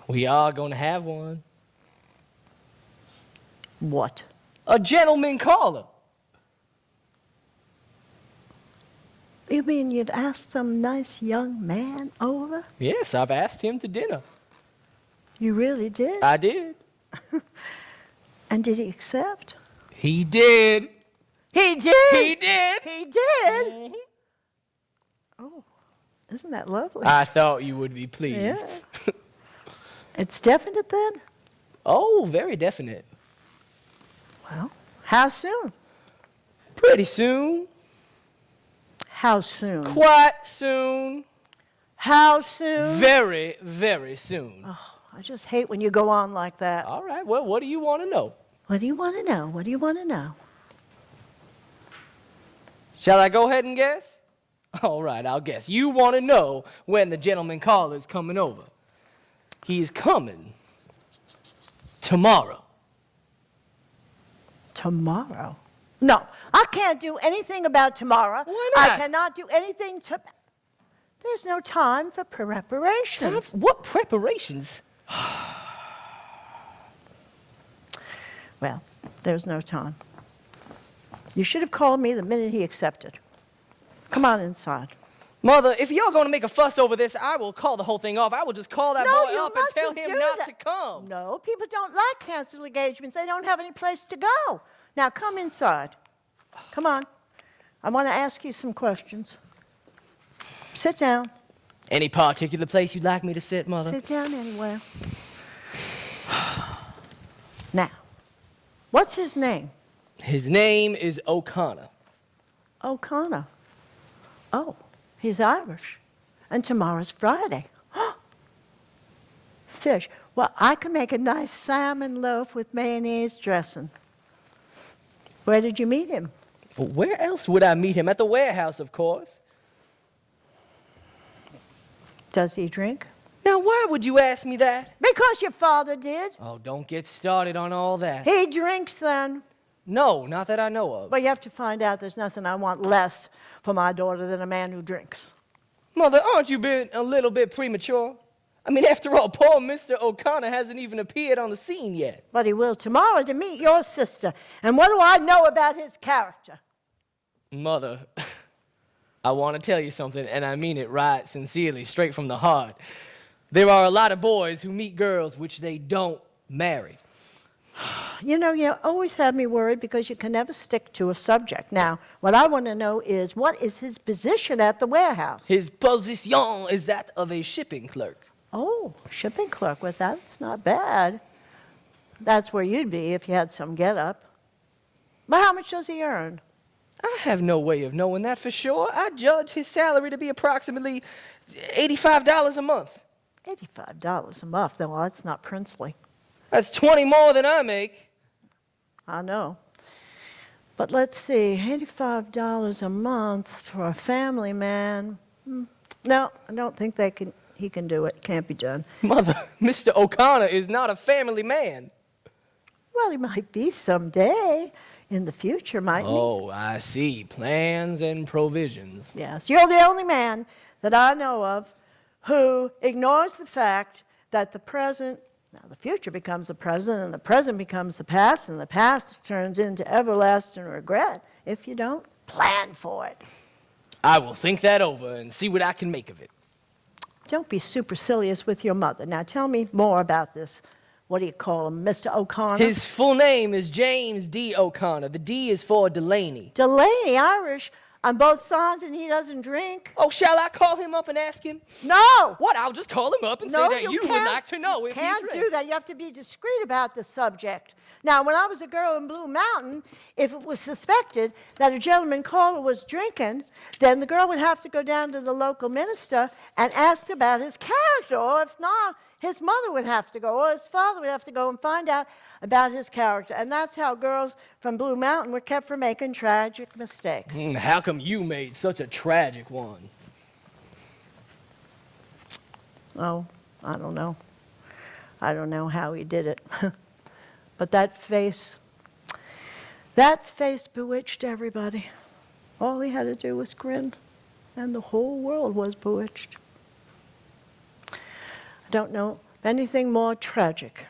We are going to have one. What? A gentleman caller. You mean you've asked some nice young man over? Yes, I've asked him to dinner. You really did? I did. And did he accept? He did. He did? He did. He did? Mhm. Oh, isn't that lovely? I thought you would be pleased. Yeah. It's definite then? Oh, very definite. Well, how soon? Pretty soon. How soon? Quite soon. How soon? Very, very soon. Oh, I just hate when you go on like that. All right, well, what do you want to know? What do you want to know? What do you want to know? Shall I go ahead and guess? All right, I'll guess. You want to know when the gentleman caller is coming over. He's coming tomorrow. Tomorrow? No, I can't do anything about tomorrow. Why not? I cannot do anything to... There's no time for preparations. What preparations? Well, there's no time. You should have called me the minute he accepted. Come on inside. Mother, if you're going to make a fuss over this, I will call the whole thing off. I will just call that boy you up and tell mustn't him do not that. to come. No, people don't like canceled engagements. They don't have any place to go. Now, come inside. Come on. I want to ask you some questions. Sit down. Any particular place you'd like me to sit, Mother? Sit down anywhere. Now, what's his name? His name is O'Connor. O'Connor. Oh, he's Irish. And tomorrow's Friday. Fish. Well, I can make a nice salmon loaf with mayonnaise dressing. Where did you meet him? Well, where else would I meet him? At the warehouse, of course. Does he drink? Now, why would you ask me that? Because your father did. Oh, don't get started on all that. He drinks then. No, not that I know of. But you have to find out there's nothing I want less for my daughter than a man who drinks. Mother, aren't you being a little bit premature? I mean, after all, poor Mr. O'Connor hasn't even appeared on the scene yet. But he will tomorrow to meet your sister. And what do I know about his character? Mother, I want to tell you something, and I mean it right sincerely, straight from the heart. There are a lot of boys who meet girls which they don't marry. You know, you always have me worried because you can never stick to a subject. Now, what I want to know is, what is his position at the warehouse? His position is that of a shipping clerk. Oh, shipping clerk. Well, that's not bad. That's where you'd be if you had some get-up. But how much does he earn? I have no way of knowing that for sure. I judge his salary to be approximately $85 a month. $85 a month. Well, that's not princely. That's 20 more than I make. I know. But let's see, $85 a month for a family man. No, I don't think he can do it. Can't be done. Mother, Mr. O'Connor is not a family man. Well, he might be someday. In the future, mightn't he? Oh, I see. Plans and provisions. Yes, you're the only man that I know of who ignores the fact that the present, now the future becomes the present, and the present becomes the past, and the past turns into everlasting regret if you don't plan for it. I will think that over and see what I can make of it. Don't be supercilious with your mother. Now tell me more about this. What do you call him, Mr. O'Connor? His full name is James D. O'Connor. The D is for Delaney. Delaney, Irish, on both sides, and he doesn't drink? Oh, shall I call him up and ask him? No! What? I'll just call him up and say that you would like to know if he can't drinks. do that. You have to be discreet about the subject. Now, when I was a girl in Blue Mountain, if it was suspected that a gentleman caller was drinking, then the girl would have to go down to the local minister and ask about his character. Or if not, his mother would have to go, or his father would have to go and find out about his character. And that's how girls from Blue Mountain were kept from making tragic mistakes. How come you made such a tragic one? Oh, I don't know. I don't know how he did it. But that face bewitched everybody. All he had to do was grin, and the whole world was bewitched. I don't know anything more tragic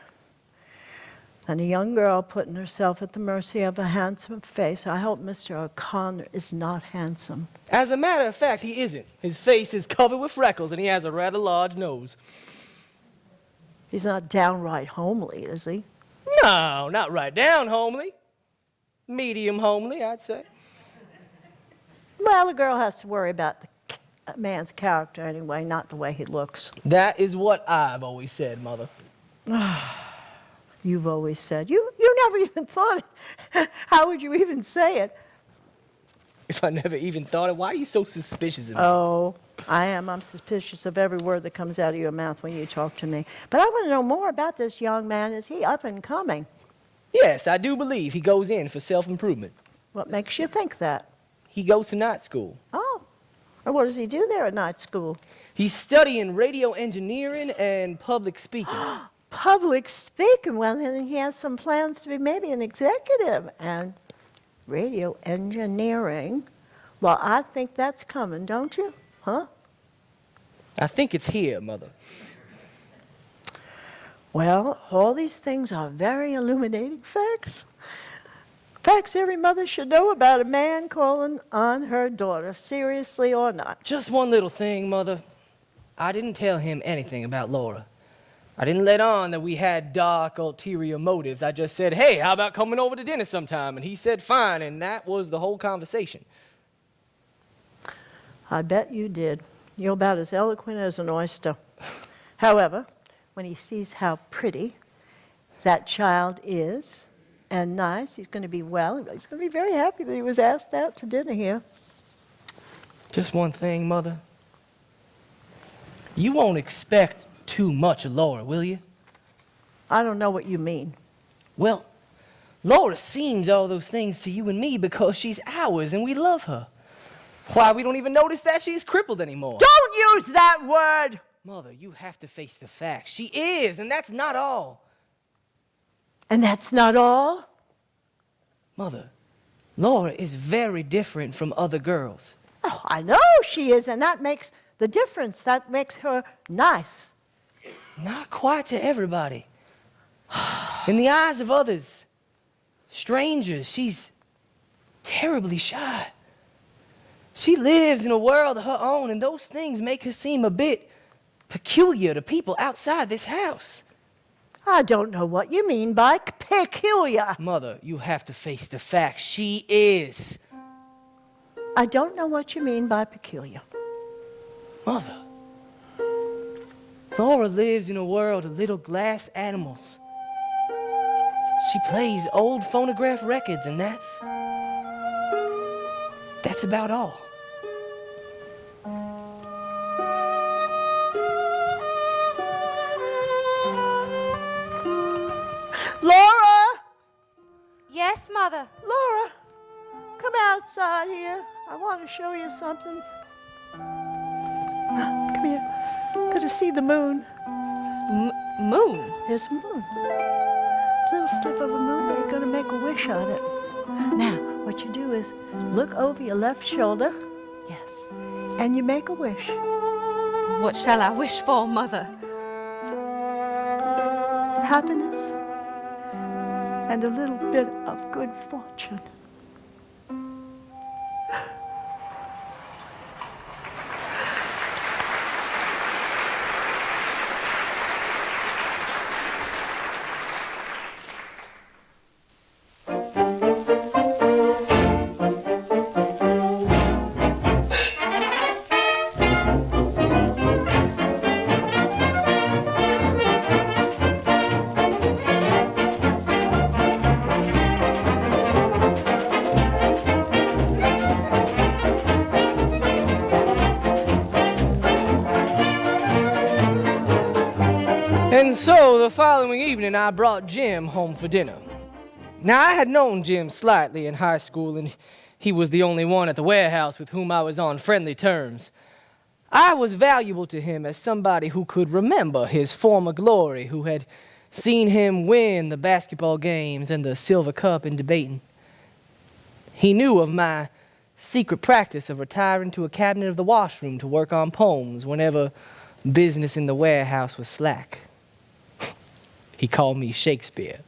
than a young girl putting herself at the mercy of a handsome face. I hope Mr. O'Connor is not handsome. As a matter of fact, he isn't. His face is covered with freckles, and he has a rather large nose. He's not downright homely, is he? No, not right down homely. Medium homely, I'd say. Well, a girl has to worry about the man's character anyway, not the way he looks. That is what I've always said, Mother. You've always said. You never even thought it. How would you even say it? If I never even thought it, why are you so suspicious of me? Oh, I am. I'm suspicious of every word that comes out of your mouth when you talk to me. But I want to know more about this young man. Is he up and coming? Yes, I do believe he goes in for self-improvement. What makes you think that? He goes to night school. Oh, and what does he do there at night school? He's studying radio engineering and public speaking. Public speaking. Well, then he has some plans to be maybe an executive. And radio engineering. Well, I think that's coming, don't you? Huh? I think it's here, Mother. Well, all these things are very illuminating facts. Facts every mother should know about a man calling on her daughter, seriously or not. Just one little thing, Mother. I didn't tell him anything about Laura. I didn't let on that we had dark, ulterior motives. I just said, hey, how about coming over to dinner sometime? And he said, fine, and that was the whole conversation. I bet you did. You're about as eloquent as an oyster. However, when he sees how pretty that child is and nice, he's going to be well. He's going to be very happy that he was asked out to dinner here. Just one thing, Mother. You won't expect too much of Laura, will you? I don't know what you mean. Well, Laura seems all those things to you and me because she's ours and we love her. Why, we don't even notice that she's crippled anymore. Don't use that word! Mother, you have to face the facts. She is, and that's not all. And that's not all? Mother, Laura is very different from other girls. Oh, I know she is, and that makes the difference. That makes her nice. Not quite to everybody. In the eyes of others, strangers, she's terribly shy. She lives in a world of her own, and those things make her seem a bit peculiar to people outside this house. I don't know what you mean by peculiar. Mother, you have to face the facts. She is. I don't know what you mean by peculiar. Mother, Laura lives in a world of little glass animals. She plays old phonograph records, and that's about all. Laura! Yes, Mother. Laura, come outside here. I want to show you something. Come here. Good to see the moon. Moon? There's a moon. Little slip of a moon. You're going to make a wish on it. Now, what you do is look over your left shoulder. Yes. And you make a wish. What shall I wish for, Mother? Happiness and a little bit of good fortune. And so the following evening, I brought Jim home for dinner. Now, I had known Jim slightly in high school, and he was the only one at the warehouse with whom I was on friendly terms. I was valuable to him as somebody who could remember his former glory, who had seen him win the basketball games and the silver cup in debating. He knew of my secret practice of retiring to a cabinet of the washroom to work on poems whenever business in the warehouse was slack. He called me Shakespeare.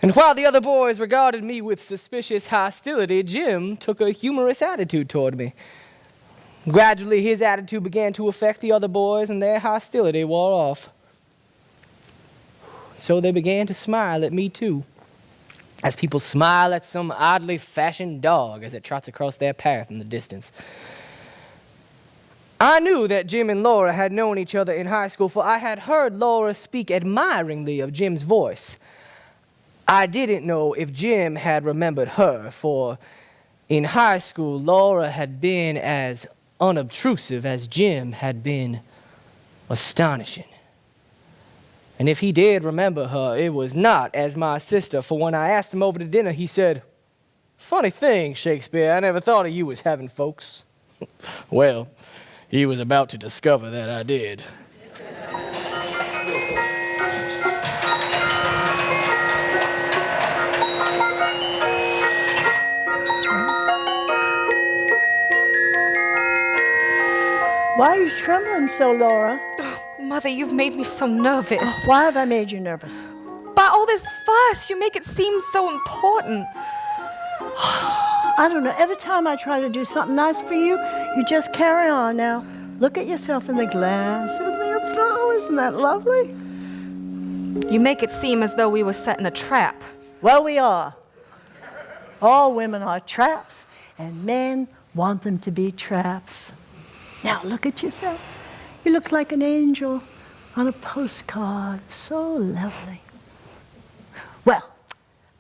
And while the other boys regarded me with suspicious hostility, Jim took a humorous attitude toward me. Gradually, his attitude began to affect the other boys, and their hostility wore off. So they began to smile at me, too, as people smile at some oddly fashioned dog as it trots across their path in the distance. I knew that Jim and Laura had known each other in high school, for I had heard Laura speak admiringly of Jim's voice. I didn't know if Jim had remembered her, for In high school, Laura had been as unobtrusive as Jim had been astonishing. And if he did remember her, it was not as my sister, for when I asked him over to dinner, he said, "Funny thing, Shakespeare, I never thought of you as having folks." Well, he was about to discover that I did. Why are you trembling so, Laura? Oh, Mother, you've made me so nervous. Why have I made you nervous? By all this fuss, you make it seem so important. I don't know. Every time I try to do something nice for you, you just carry on. Now, look at yourself in the glass. Isn't there a flower? Isn't that lovely? You make it seem as though we were set in a trap. Well, we are. All women are traps, and men want them to be traps. Now, look at yourself. You look like an angel on a postcard. So lovely. Well,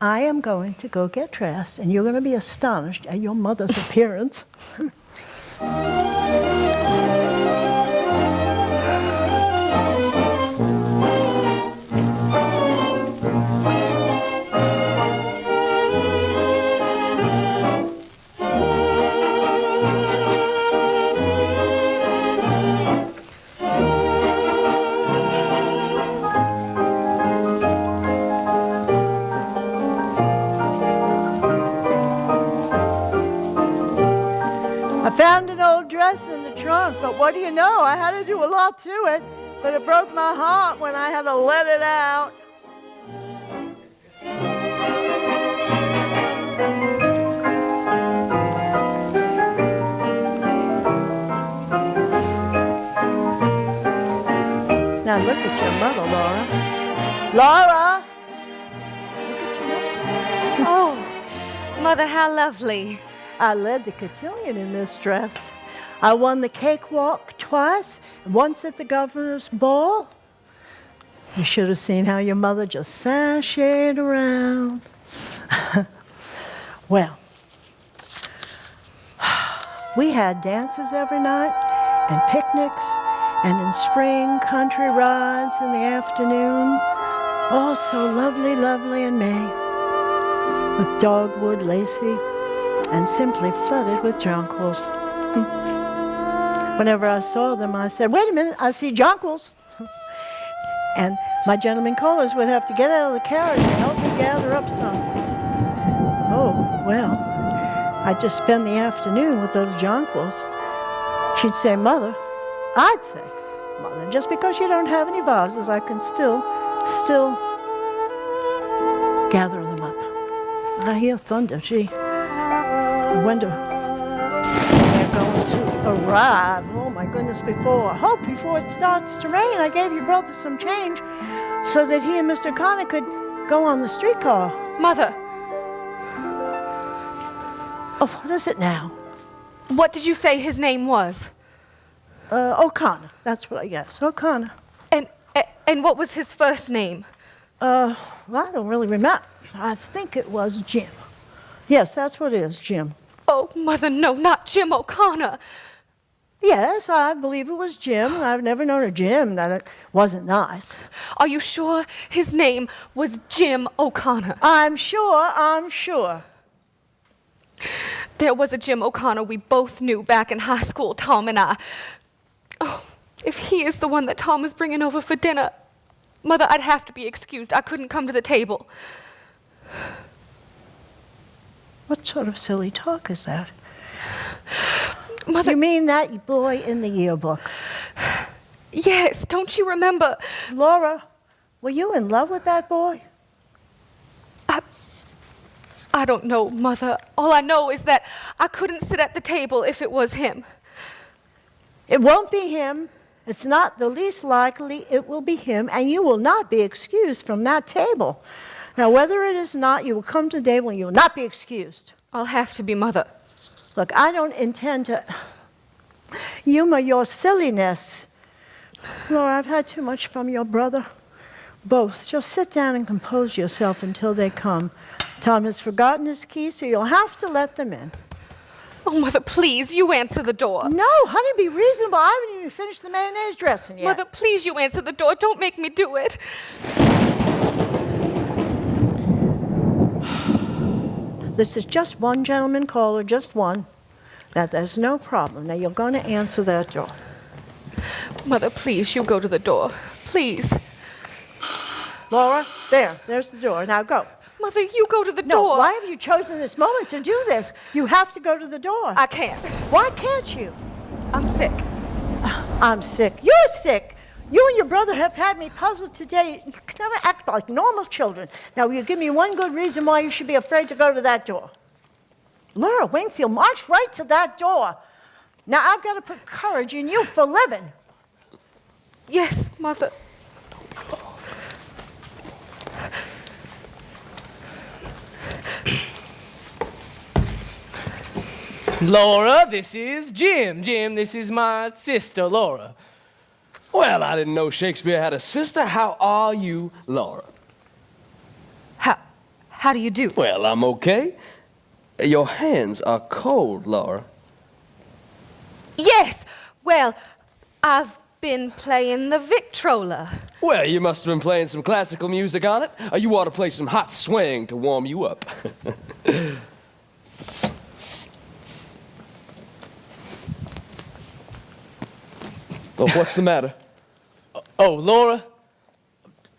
I am going to go get dressed, and you're going to be astonished at your mother's appearance. I found an old dress in the trunk, but what do you know? I had to do a lot to it, but it broke my heart when I had to let it out. Now look at your mother, Laura. Laura! Look at your mother. Oh, Mother, how lovely. I led the cotillion in this dress. I won the cakewalk twice, once at the governor's ball. You should have seen how your mother just sashayed around. Well, we had dances every night, and picnics, and in spring, country rides in the afternoon. All so lovely, lovely in May, with dogwood lacy, and simply flooded with jonquils. Whenever I saw them, I said, "Wait a minute, I see jonquils." And my gentleman callers would have to get out of the carriage and help me gather up some. Oh, well, I'd just spend the afternoon with those jonquils. She'd say, "Mother," I'd say, "Mother, just because you don't have any vases, I can still gather them up." I hear thunder, gee. I wonder when they're going to arrive. Oh my goodness, before it starts to rain, I gave your brother some change so that he and Mr. Connor could go on the streetcar. Mother, Oh, what is it now? what did you say his name was? O'Connor. That's what I guess. O'Connor. And what was his first name? Well, I don't really remember. I think it was Jim. Yes, that's what it is, Jim. Oh, Mother, no, not Jim O'Connor. Yes, I believe it was Jim. I've never known a Jim that it wasn't nice. Are you sure his name was Jim O'Connor? I'm sure. There was a Jim O'Connor we both knew back in high school, Tom and I. Oh, if he is the one that Tom is bringing over for dinner, Mother, I'd have to be excused. I couldn't come to the table. What sort of silly talk is that? Mother, You mean that boy in the yearbook? yes, don't you remember? Laura, were you in love with that boy? I don't know, Mother. All I know is that I couldn't sit at the table if it was him. It won't be him. It's not the least likely it will be him, and you will not be excused from that table. Now, whether it is not, you will come to the table and you will not be excused. I'll have to be, Mother. Look, I don't intend to humor your silliness. Laura, I've had too much from your brother. Both. Just sit down and compose yourself until they come. Tom has forgotten his keys, so you'll have to let them in. Oh, Mother, please, you answer the door. No, honey, be reasonable. I haven't even finished the mayonnaise dressing yet. Mother, please, you answer the door. Don't make me do it. This is just one gentleman caller, just one. Now, there's no problem. Now, you're going to answer that door. Mother, please, you go to the door. Please. Laura, there's the door. Now, go. Mother, you go to the No, door. why have you chosen this moment to do this? You have to go to the door. I can't. Why can't you? I'm sick. I'm sick. You're sick. You and your brother have had me puzzled today. You can never act like normal children. Now, will you give me one good reason why you should be afraid to go to that door? Laura Wingfield, march right to that door. Now, I've got to put courage in you for living. Yes, Mother. Laura, this is Jim. Jim, this is my sister, Laura. Well, I didn't know Shakespeare had a sister. How are you, Laura? How do you do? Well, I'm okay. Your hands are cold, Laura. Yes. Well, I've been playing the Victrola. Well, you must have been playing some classical music on it. Or you ought to play some hot swing to warm you up. Oh, what's the matter? Oh, Laura?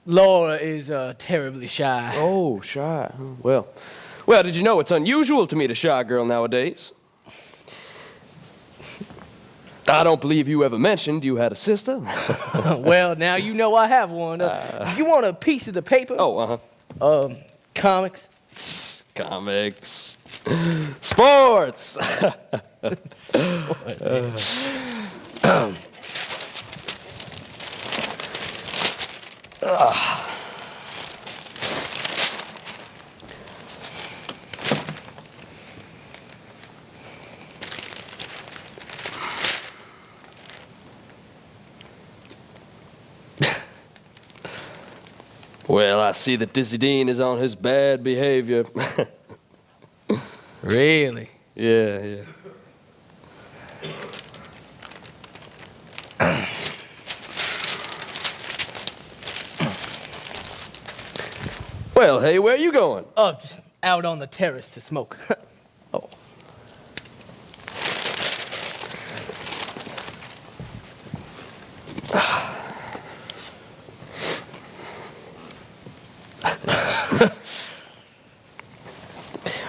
Laura is terribly shy. Oh, shy. Well, did you know it's unusual to meet a shy girl nowadays? I don't believe you ever mentioned you had a sister. Well, now you know I have one. You want a piece of the paper? Oh, Comics? Comics. Sports. Well, I see that Dizzy Dean is on his bad behavior. Really? Yeah. Well, hey, where are you going? Oh, just out on the terrace to smoke. Oh.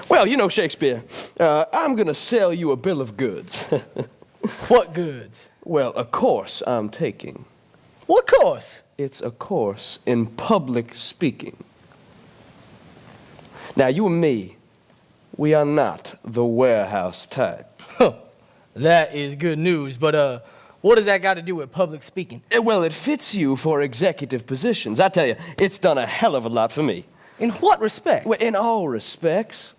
Well, you know, Shakespeare, I'm gonna sell you a bill of goods. What goods? Well, a course I'm taking. What course? It's a course in public speaking. Now, you and me, we are not the warehouse type. Huh. That is good news, but what does that got to do with public speaking? Well, it fits you for executive positions. I tell you, it's done a hell of a lot for me. In what respect? Well, in all respects.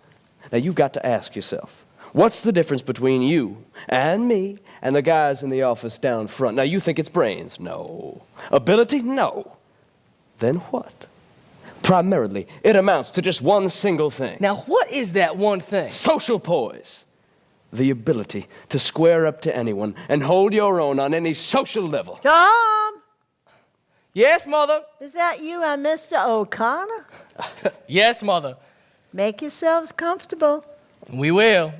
Now, you've got to ask yourself, what's the difference between you and me and the guys in the office down front? Now, you think it's brains? No. Ability? No. Then what? Primarily, it amounts to just one single thing. Now, what is that one thing? Social poise. The ability to square up to anyone and hold your own on any social level. Tom, Yes, Mother. is that you and Mr. O'Connor? Yes, Mother. Make yourselves comfortable. We will.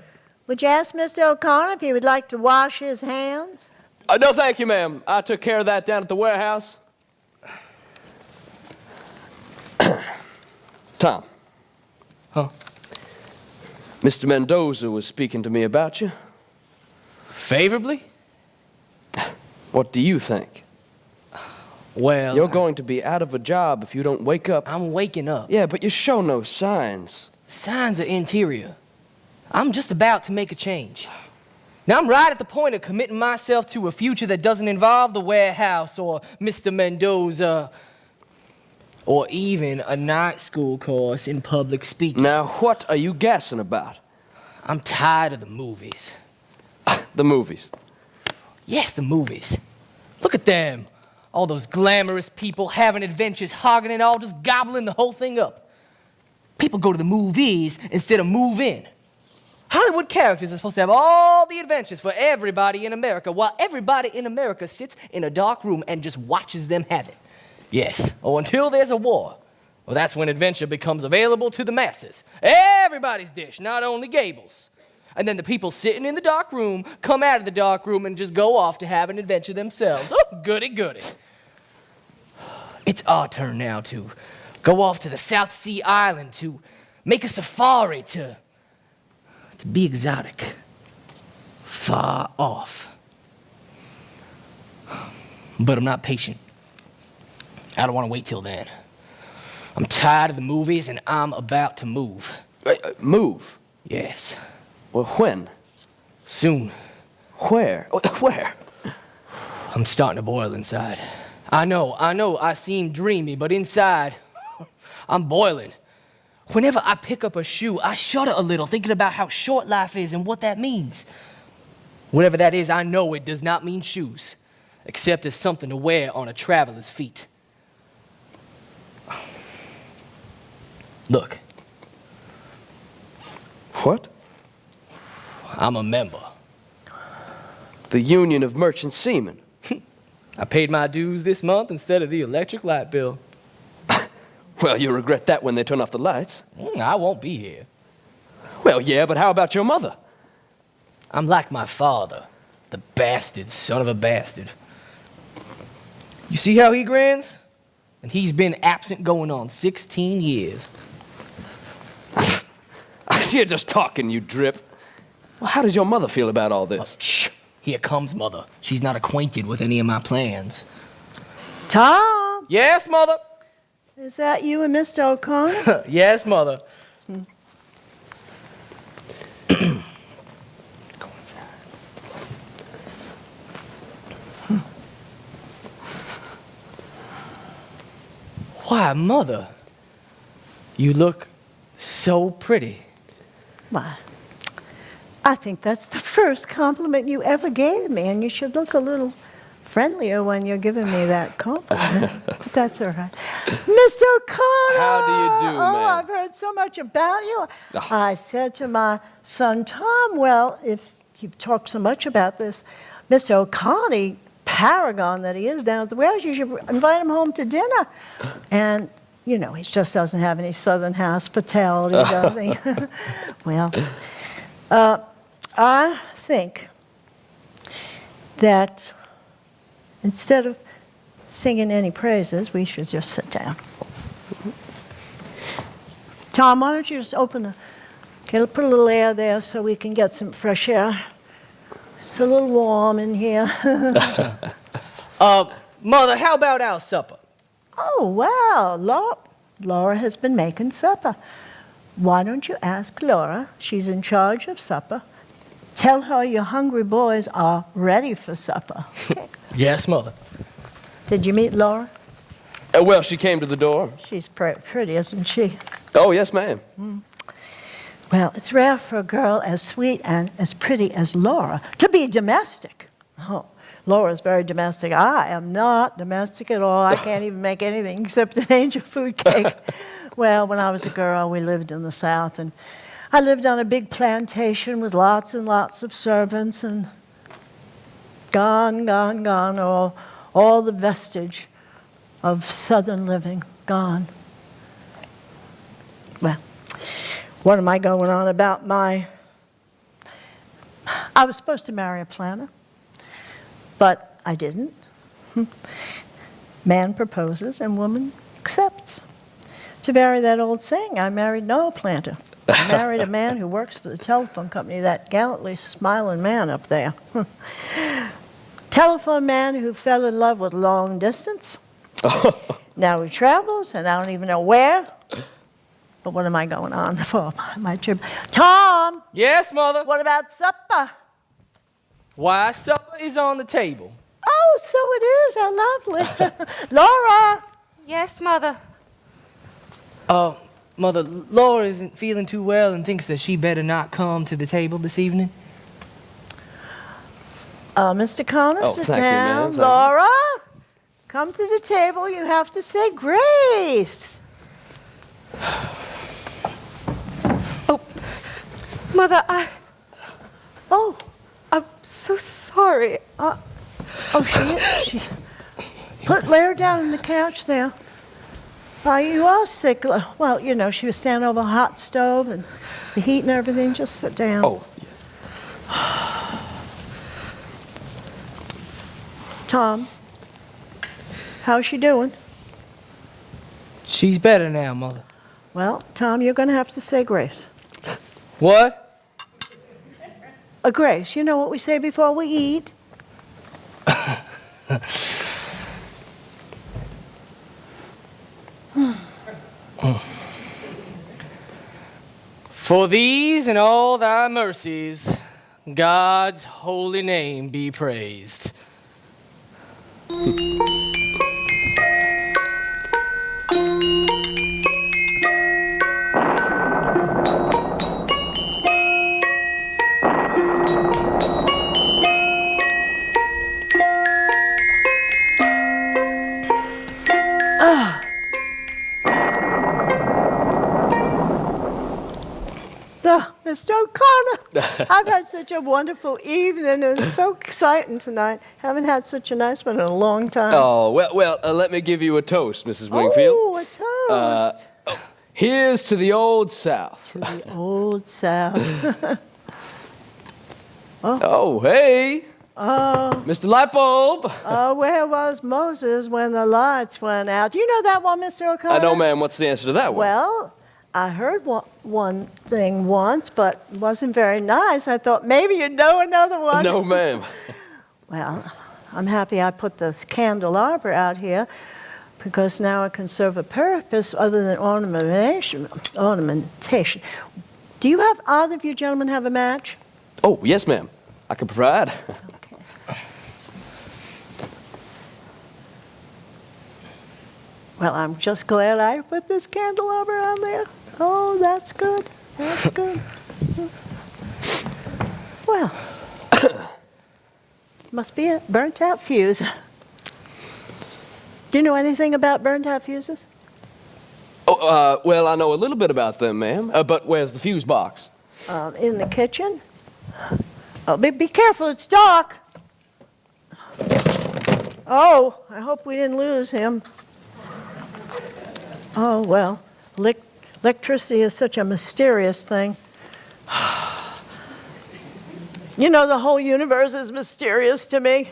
Would you ask Mr. O'Connor if he would like to wash his hands? No, thank you, ma'am. I took care of that down at the warehouse. Tom. Huh? Mr. Mendoza was speaking to me about you. Favorably? What do you think? Well, You're going to be out of a job if you don't wake up. I'm waking up. Yeah, but you show no signs. Signs are interior. I'm just about to make a change. Now, I'm right at the point of committing myself to a future that doesn't involve the warehouse or Mr. Mendoza or even a night school course in public speaking. Now, what are you gassing about? I'm tired of the movies. The movies. Yes, the movies. Look at them. All those glamorous people having adventures, hogging it all, just gobbling the whole thing up. People go to the movies instead of move in. Hollywood characters are supposed to have all the adventures for everybody in America, while everybody in America sits in a dark room and just watches them have it. Yes, or until there's a war. Well, that's when adventure becomes available to the masses. Everybody's dish, not only Gable's. And then the people sitting in the dark room come out of the dark room and just go off to have an adventure themselves. Oh, goody, goody. It's our turn now to go off to the South Sea Island, to make a safari, to be exotic, far off. But I'm not patient. I don't want to wait till then. I'm tired of the movies and I'm about to move. Move? Yes. Well, when? Soon. Where? Where? I'm starting to boil inside. I know I seem dreamy, but inside, I'm boiling. Whenever I pick up a shoe, I shudder a little, thinking about how short life is and what that means. Whatever that is, I know it does not mean shoes, except as something to wear on a traveler's feet. Look. What? I'm a member. The Union of Merchant Seamen. I paid my dues this month instead of the electric light bill. Well, you'll regret that when they turn off the lights. I won't be here. Well, yeah, but how about your mother? I'm like my father, the bastard son of a bastard. You see how he grins? And he's been absent going on 16 years. You're just talking, you drip. Well, how does your mother feel about all this? Shh! Here comes Mother. She's not acquainted with any of my plans. Tom, Yes, Mother? is that you and Mr. O'Connor? Yes, Mother. Why, Mother, you look so pretty. Why, I think that's the first compliment you ever gave me, and you should look a little friendlier when you're giving me that compliment. But that's all right. Mr. O'Connor! How do you do, Oh, ma'am? I've heard so much about you. I said to my son Tom, well, if you've talked so much about this, Mr. O'Connor, paragon that he is down at the warehouse, you should invite him home to dinner. And, you know, he just doesn't have any southern hospitality, does he? Well, I think that instead of singing any praises, we should just sit down. Tom, why don't you just open the, okay, put a little air there so we can get some fresh air. It's a little warm in here. Mother, how about our supper? Oh, wow, Laura has been making supper. Why don't you ask Laura? She's in charge of supper. Tell her your hungry boys are ready for supper. Okay. Yes, Mother. Did you meet Laura? Well, she came to the door. She's pretty, isn't she? Oh, yes, ma'am. Well, it's rare for a girl as sweet and as pretty as Laura to be domestic. Oh, Laura's very domestic. I am not domestic at all. I can't even make anything except an angel food cake. Well, when I was a girl, we lived in the South, and I lived on a big plantation with lots and lots of servants, and gone, all the vestige of Southern living, gone. Well, what am I going on about I was supposed to marry a planter, but I didn't. Man proposes and woman accepts. To vary that old saying, I married no planter. I married a man who works for the telephone company, that gallantly smiling man up there. Telephone man who fell in love with long distance. Now he travels, and I don't even know where. But what am I going on for my trip? Tom! Yes, Mother. What about supper? Why, supper is on the table. Oh, so it is. How lovely. Laura! Yes, Mother. Mother, Laura isn't feeling too well and thinks that she better not come to the table this evening. Mr. Connor, sit thank you, ma'am. down. Thank you. Laura, come to the table. You have to say grace. Oh, Mother, Oh, I'm so sorry. she lay her down on the couch there. You are sick. Well, you know, she was standing over a hot stove and the heat and everything. Just sit down. Oh, Tom, how's she doing? She's better now, Mother. Well, Tom, you're going to have to say grace. What? A grace. You know what we say before we eat? For these and all thy mercies, God's holy name be praised. Mr. O'Connor, I've had such a wonderful evening. It was so exciting tonight. Haven't had such a nice one in a long time. oh well, let me give you a toast, Mrs. Wingfield. Oh, a toast. Here's to the old South. To the old South. Oh, hey. Mr. Lightbulb. Where was Moses when the lights went out? Do you know that one, Mr. O'Connor? No, ma'am. What's the answer to that one? Well, I heard one thing once, but it wasn't very nice. I thought maybe you'd know another one. No, ma'am. Well, I'm happy I put this candelabra out here because now it can serve a purpose other than ornamentation. Do you have, either of you gentlemen have a match? Oh, yes, ma'am. I can provide. Okay. Well, I'm just glad I put this candelabra on there. Oh, that's good. That's good. Well, must be a burnt-out fuse. Do you know anything about burnt-out fuses? Oh, well, I know a little bit about them, ma'am. But where's the fuse box? In the kitchen. Oh, be careful, it's dark. Oh, I hope we didn't lose him. Oh, well, electricity is such a mysterious thing. You know, the whole universe is mysterious to me.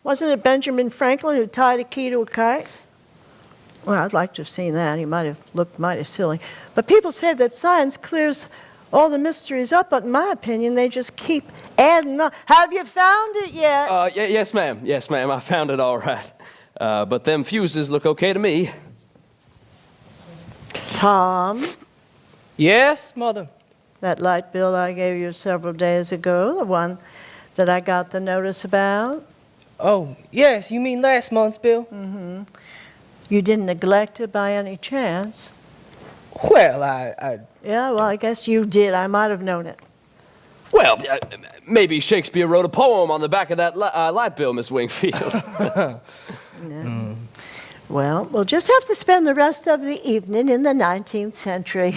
Wasn't it Benjamin Franklin who tied a key to a kite? Well, I'd like to have seen that. He might have looked mighty silly. But people say that science clears all the mysteries up, but in my opinion, they just keep adding on. Have you found it yet? Yes, ma'am. Yes, ma'am. I found it all right. But them fuses look okay to me. Tom, Yes, Mother. that light bill I gave you several days ago, the one that I got the notice about, Oh, yes, you mean last month's bill? you didn't neglect it by any chance? Well, I Yeah, well, I guess you did. I might have known it. Well, maybe Shakespeare wrote a poem on the back of that light bill, Miss Wingfield. Yeah. Well, we'll just have to spend the rest of the evening in the 19th century.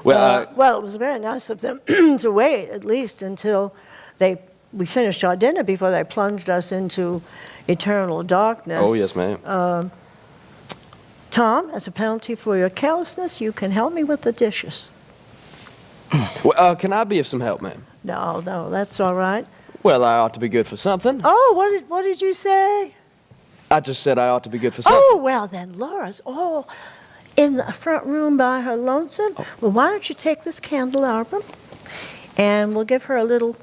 Well, Well, it was very nice of them to wait at least until we finished our dinner before they plunged us into eternal darkness. oh, yes, ma'am. Tom, as a penalty for your carelessness, you can help me with the dishes. Well, can I be of some help, ma'am? No, that's all right. Well, I ought to be good for something. Oh, what did you say? I just said I ought to be good for something. Oh, well, then Laura's all in the front room by her lonesome. Oh. Well, why don't you take this candelabra, and we'll give her a little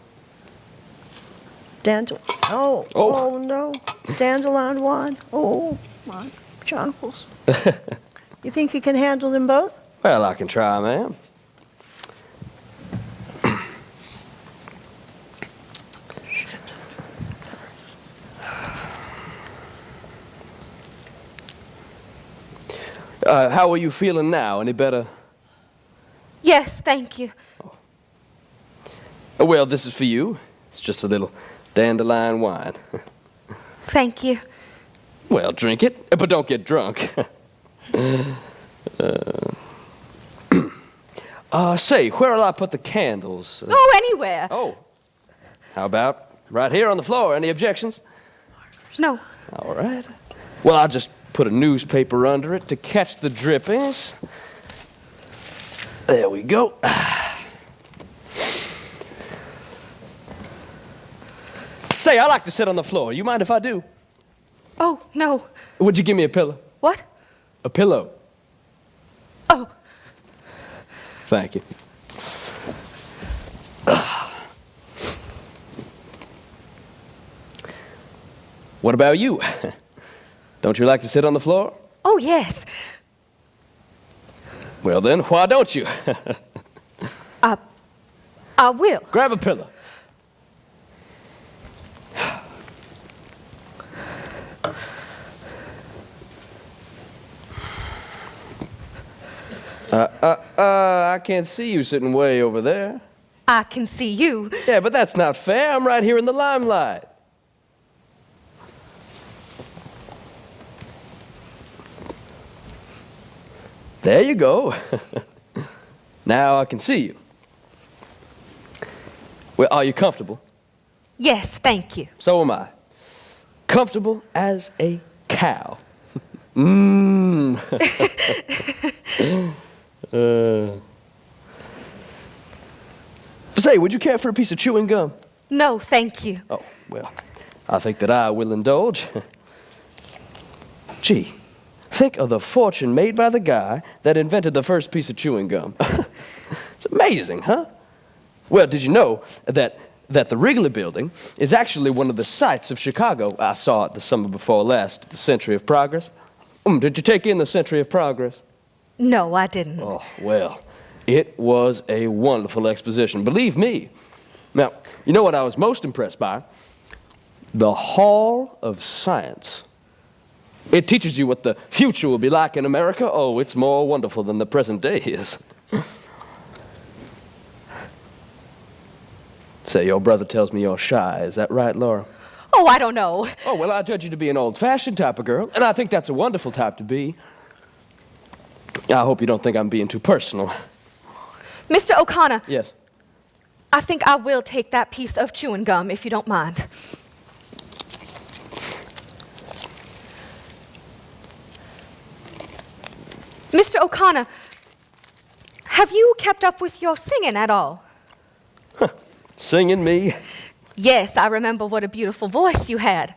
Oh, no, dandelion wine. Oh, my chonkles. You think you can handle them both? Well, I can try, ma'am. How are you feeling now? Any better? Yes, thank you. Well, this is for you. It's just a little dandelion wine. Thank you. Well, drink it, but don't get drunk. Say, where'll I put the candles? Oh, anywhere. Oh, how about right here on the floor? Any objections? No. All right. Well, I'll just put a newspaper under it to catch the drippings. There we go. Say, I like to sit on the floor. You mind if I do? Oh, no. Would you give me a pillow? What? A pillow. Oh. Thank you. What about you? Don't you like to sit on the floor? Oh, yes. Well then, why don't you? I will. Grab a pillow. I can't see you sitting way over there. I can see you. Yeah, but that's not fair. I'm right here in the limelight. There you go. Now I can see you. Well, are you comfortable? Yes, thank you. So am I. Comfortable as a cow. Mmm. Say, would you care for a piece of chewing gum? No, thank you. Oh, well, I think that I will indulge. Gee, think of the fortune made by the guy that invented the first piece of chewing gum. It's amazing, huh? Well, did you know that the Wrigley Building is actually one of the sights of Chicago? I saw it the summer before last, the Century of Progress. Did you take in the Century of Progress? No, I didn't. Oh, well, it was a wonderful exposition, believe me. Now, you know what I was most impressed by? The Hall of Science. It teaches you what the future will be like in America. Oh, it's more wonderful than the present day is. Say, your brother tells me you're shy. Is that right, Laura? Oh, I don't know. Oh, well, I judge you to be an old-fashioned type of girl, and I think that's a wonderful type to be. I hope you don't think I'm being too personal. Mr. O'Connor. Yes? I think I will take that piece of chewing gum, if you don't mind. Mr. O'Connor, have you kept up with your singing at all? Singing me? Yes, I remember what a beautiful voice you had.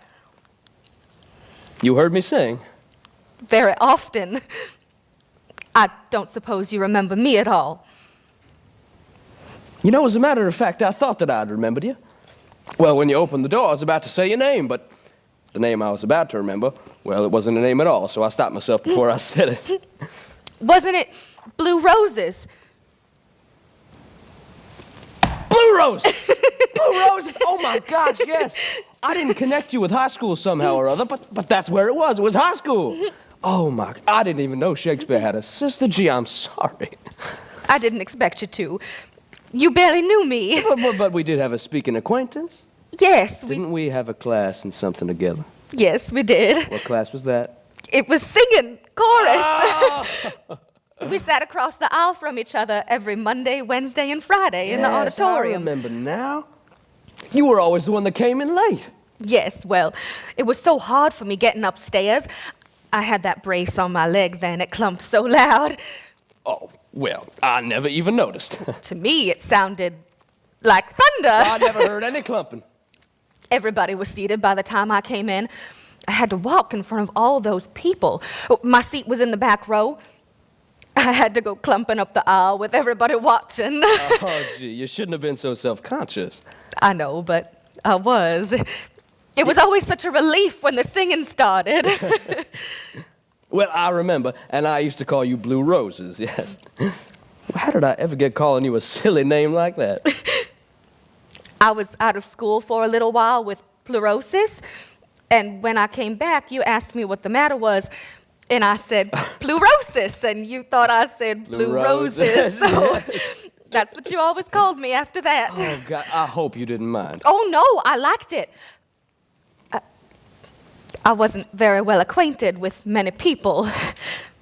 You heard me sing? Very often. I don't suppose you remember me at all. You know, as a matter of fact, I thought that I'd remembered you. Well, when you opened the door, I was about to say your name, but the name I was about to remember, well, it wasn't a name at all, so I stopped myself before I said it. Wasn't it Blue Roses? Blue Roses! Blue Roses! Oh, my gosh, yes. I didn't connect you with high school somehow or other, but that's where it was. It was high school. Oh, my, I didn't even know Shakespeare had a sister. Gee, I'm sorry. I didn't expect you to. You barely knew me. But we did have a speaking acquaintance. Yes, Didn't we have a class and something together? Yes, we did. What class was that? It was singing, chorus. Oh! We sat across the aisle from each other every Monday, Wednesday, and Friday in the Yes, auditorium. I remember now. You were always the one that came in late. Yes, well, it was so hard for me getting upstairs. I had that brace on my leg then. It clumped so loud. Oh, well, I never even noticed. To me, it sounded like thunder. I never heard any clumping. Everybody was seated by the time I came in. I had to walk in front of all those people. My seat was in the back row. I had to go clumping up the aisle with everybody watching. Oh, gee, you shouldn't have been so self-conscious. I know, but I was. It was always such a relief when the singing started. Well, I remember, and I used to call you Blue Roses, yes. How did I ever get calling you a silly name like that? I was out of school for a little while with pleurosis, and when I came back, you asked me what the matter was, and I said pleurosis, and you thought I said blue roses. So that's what you always called me after that. Oh, God, I hope you didn't mind. Oh, no, I liked it. I wasn't very well acquainted with many people.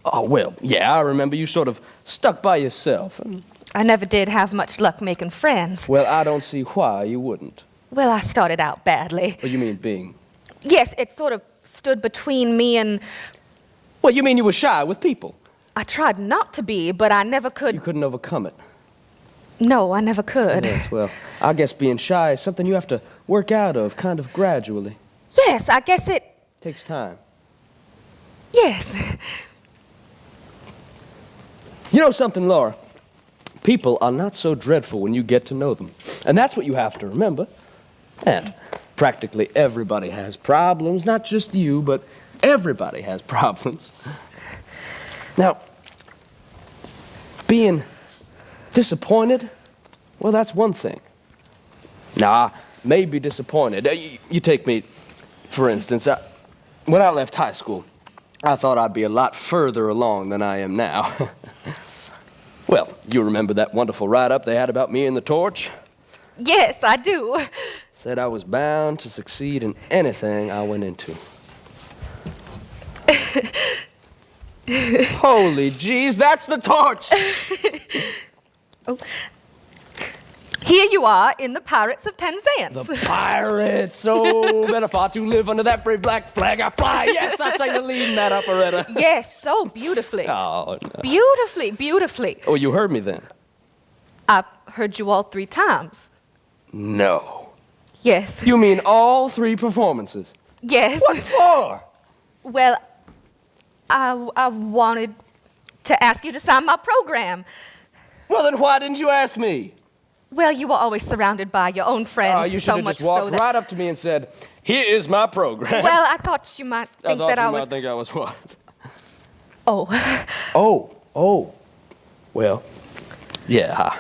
Oh, well, yeah, I remember you sort of stuck by yourself. And I never did have much luck making friends. Well, I don't see why you wouldn't. Well, I started out badly. What do you mean, being? Yes, it sort of stood between me and... Well, you mean you were shy with people? I tried not to be, but I never could... You couldn't overcome it. No, I never could. Yes, well, I guess being shy is something you have to work out of kind of gradually. Yes, I guess it... Takes time. Yes. You know something, Laura? People are not so dreadful when you get to know them. And that's what you have to remember. And practically everybody has problems, not just you, but everybody has problems. Now, being disappointed, well, that's one thing. Now, I may be disappointed. You take me, for instance, when I left high school, I thought I'd be a lot further along than I am now. Well, you remember that wonderful write-up they had about me and the torch? Yes, I do. Said I was bound to succeed in anything I went into. Holy jeez, that's the torch! Oh. Here you are in the Pirates of Penzance. The pirates! Oh, better far to live under that brave black flag I fly. Yes, I sang the lead in that operetta. Yes, so beautifully. Oh, no. Beautifully, beautifully. Oh, you heard me then? I heard you all 3 times. No. Yes. You mean all 3 performances? Yes. What for? Well, I wanted to ask you to sign my program. Well, then why didn't you ask me? Well, you were always surrounded by your own friends, You should so have much just walked so that... right up to me and said, "Here is my program." Well, I thought you might think that I was... might think I was what? Oh. Oh. Well, yeah,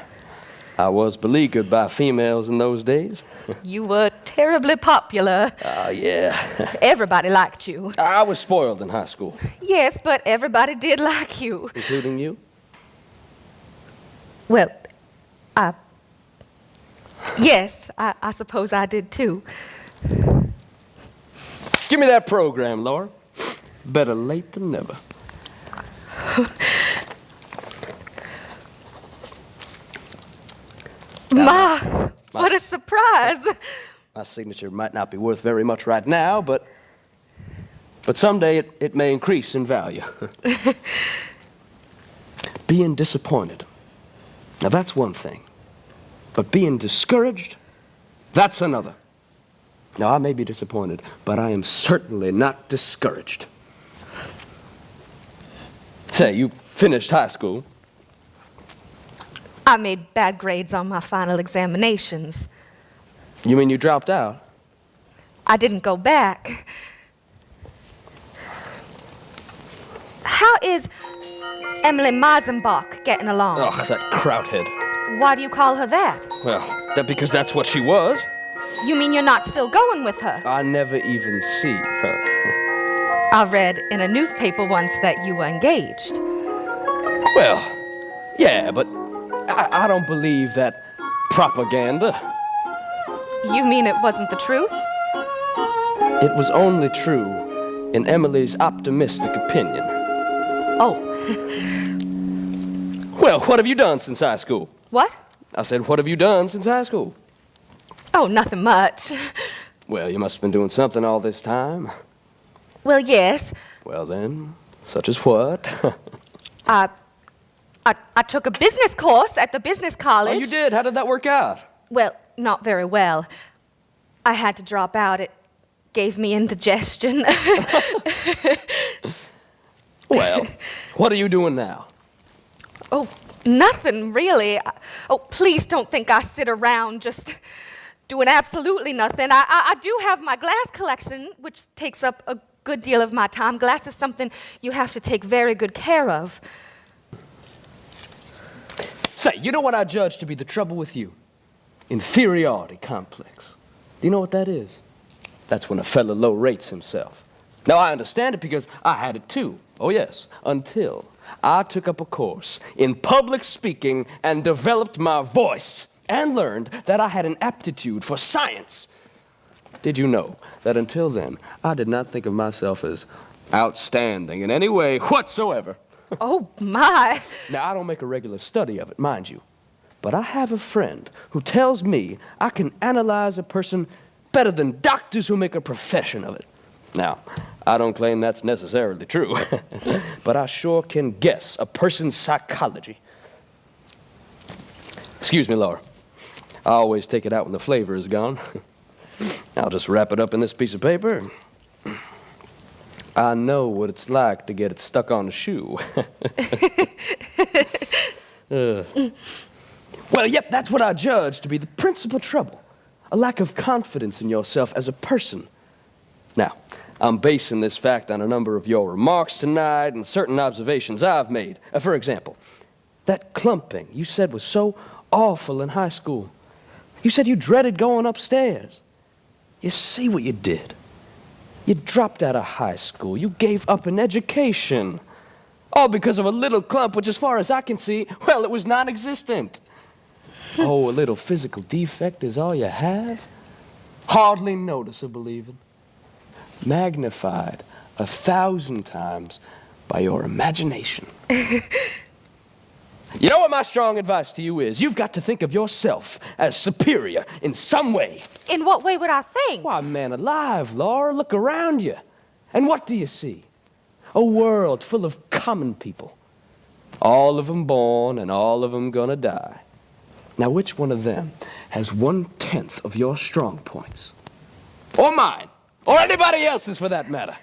I was beleaguered by females in those days. You were terribly popular. Oh, yeah. Everybody liked you. I was spoiled in high school. Yes, but everybody did like you. Including you? Well, yes, I suppose I did too. Give me that program, Laura. Better late than never. What a surprise. My signature might not be worth very much right now, but someday it may increase in value. Being disappointed. Now, that's one thing. But being discouraged, that's another. Now, I may be disappointed, but I am certainly not discouraged. Say, you finished high school. I made bad grades on my final examinations. You mean you dropped out? I didn't go back. How is Emily Meisenbach getting along? Oh, that krauthead. Why do you call her that? Well, because that's what she was. You mean you're not still going with her? I never even see her. I read in a newspaper once that you were engaged. Well, yeah, but I don't believe that propaganda. You mean it wasn't the truth? It was only true in Emily's optimistic opinion. Oh. Well, what have you done since high school? What? I said, what have you done since high school? Oh, nothing much. Well, you must have been doing something all this time. Well, yes. Well, then, such as what? I took a business course at the business college. Oh, you did? How did that work out? Well, not very well. I had to drop out. It gave me indigestion. Well, what are you doing now? Oh, nothing really. Oh, please don't think I sit around just doing absolutely nothing. I do have my glass collection, which takes up a good deal of my time. Glass is something you have to take very good care of. Say, you know what I judge to be the trouble with you? Inferiority complex. Do you know what that is? That's when a fella low rates himself. Now, I understand it because I had it too. Oh, yes, until I took up a course in public speaking and developed my voice and learned that I had an aptitude for science. Did you know that until then, I did not think of myself as outstanding in any way whatsoever? Oh, my. Now, I don't make a regular study of it, mind you. but I have a friend who tells me I can analyze a person better than doctors who make a profession of it. Now, I don't claim that's necessarily true, but I sure can guess a person's psychology. Excuse me, Laura. I always take it out when the flavor is gone. I'll just wrap it up in this piece of paper. I know what it's like to get it stuck on a shoe. Well, yep, that's what I judge to be the principal trouble. A lack of confidence in yourself as a person. Now, I'm basing this fact on a number of your remarks tonight and certain observations I've made. For example, that clumping you said was so awful in high school. You said you dreaded going upstairs. You see what you did? You dropped out of high school. You gave up an education. All because of a little clump, which as far as I can see, well, it was non-existent. Oh, a little physical defect is all you have? Hardly noticeable even. Magnified 1,000 times by your imagination. You know what my strong advice to you is? You've got to think of yourself as superior in some way. In what way would I think? Why, man alive, Laura, look around you. And what do you see? A world full of common people. All of them born and all of them gonna die. Now, which one of them has 1/10 of your strong points? Or mine? Or anybody else's for that matter?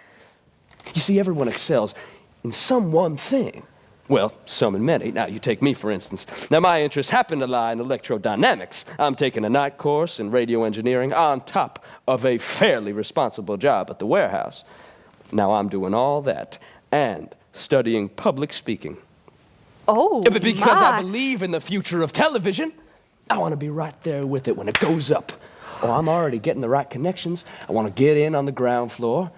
You see, everyone excels in some one thing. Well, some in many. Now, you take me, for instance. Now, my interests happen to lie in electrodynamics. I'm taking a night course in radio engineering on top of a fairly responsible job at the warehouse. Now, I'm doing all that and studying public speaking. Oh, Because my. I believe in the future of television. I want to be right there with it when it goes up. Oh, I'm already getting the right connections. I want to get in on the ground floor.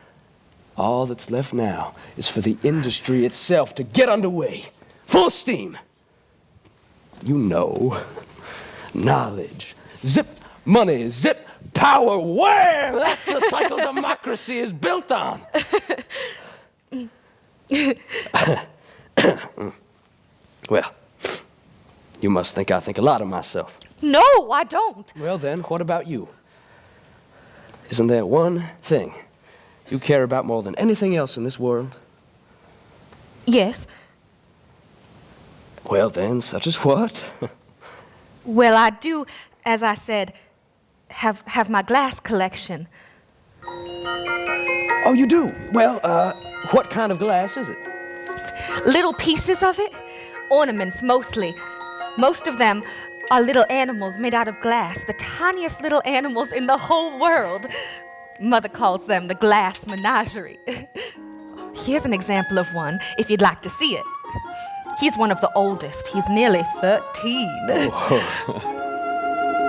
All that's left now is for the industry itself to get underway. Full steam. You know, knowledge. Zip, money, zip, power, wham! That's the cycle democracy is built on. Well, you must think I think a lot of myself. No, I don't. Well then, what about you? Isn't there one thing you care about more than anything else in this world? Yes. Well then, such as what? Well, I do, as I said, have my glass collection. Oh, you do? Well, what kind of glass is it? Little pieces of it, ornaments mostly. Most of them are little animals made out of glass, the tiniest little animals in the whole world. Mother calls them the glass menagerie. Here's an example of one, if you'd like to see it. He's one of the oldest. He's nearly 13.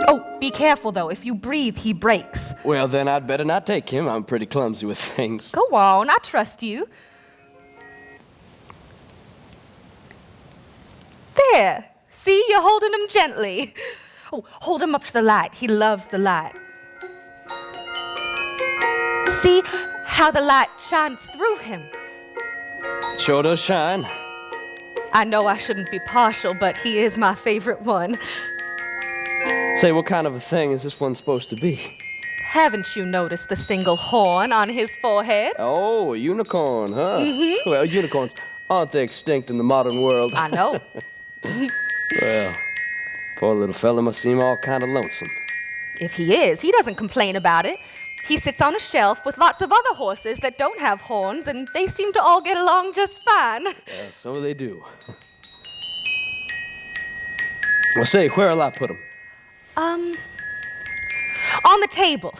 Oh, be careful, though. If you breathe, he breaks. Well, then I'd better not take him. I'm pretty clumsy with things. Go on, I trust you. There. See, you're holding him gently. Oh, hold him up to the light. He loves the light. See how the light shines through him. It sure does shine. I know I shouldn't be partial, but he is my favorite one. Say, what kind of a thing is this one supposed to be? Haven't you noticed the single horn on his forehead? Oh, a unicorn, huh? Mm-hmm. Well, unicorns, aren't they extinct in the modern world? I know. Well, poor little fella must seem all kind of lonesome. If he is, he doesn't complain about it. He sits on a shelf with lots of other horses that don't have horns, and they seem to all get along just fine. Yeah, so they do. Well, say, where'll I put them? On the table.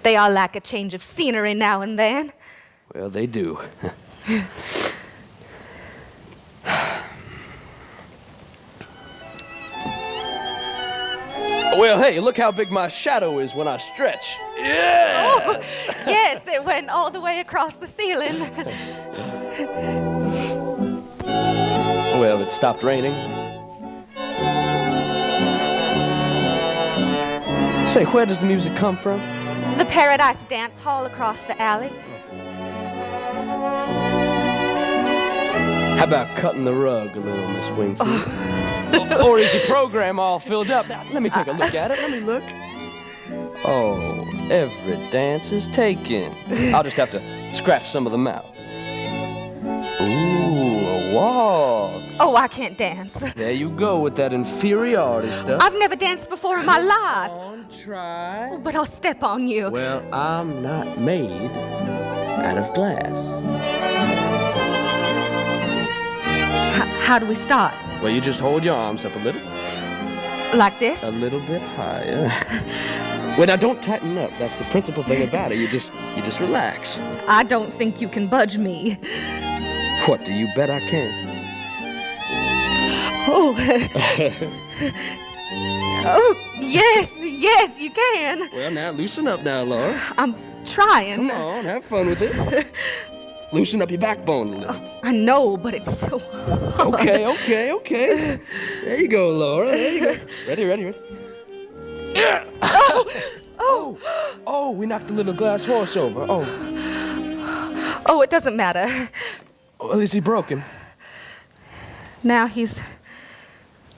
They all like a change of scenery now and then. Well, they do. Well, hey, look how big my shadow is when I stretch. Yes! Oh, yes, it went all the way across the ceiling. Well, it stopped raining. Say, where does the music come from? The Paradise Dance Hall across the alley. How about cutting the rug a little, Miss Wingfield? Or is your program all filled up? Now, let me take a look at it. Let me look. Oh, every dance is taken. I'll just have to scratch some of them out. Ooh, a waltz. Oh, I can't dance. There you go with that inferiority stuff. I've never danced before in my life. Come on, try. Oh, but I'll step on you. Well, I'm not made out of glass. How do we start? Well, you just hold your arms up a little. Like this? A little bit higher. Well, now don't tighten up. That's the principal thing about it. You just relax. I don't think you can budge me. What, do you bet I can't? Oh. Oh, yes, you can. Well, now loosen up now, Laura. I'm trying. Come on, have fun with it. Loosen up your backbone a little. I know, but it's so hard. Okay. There you go, Laura. There you go. Ready. Oh, we knocked the little glass horse over. Oh, it doesn't matter. Oh, is he broken? Now he's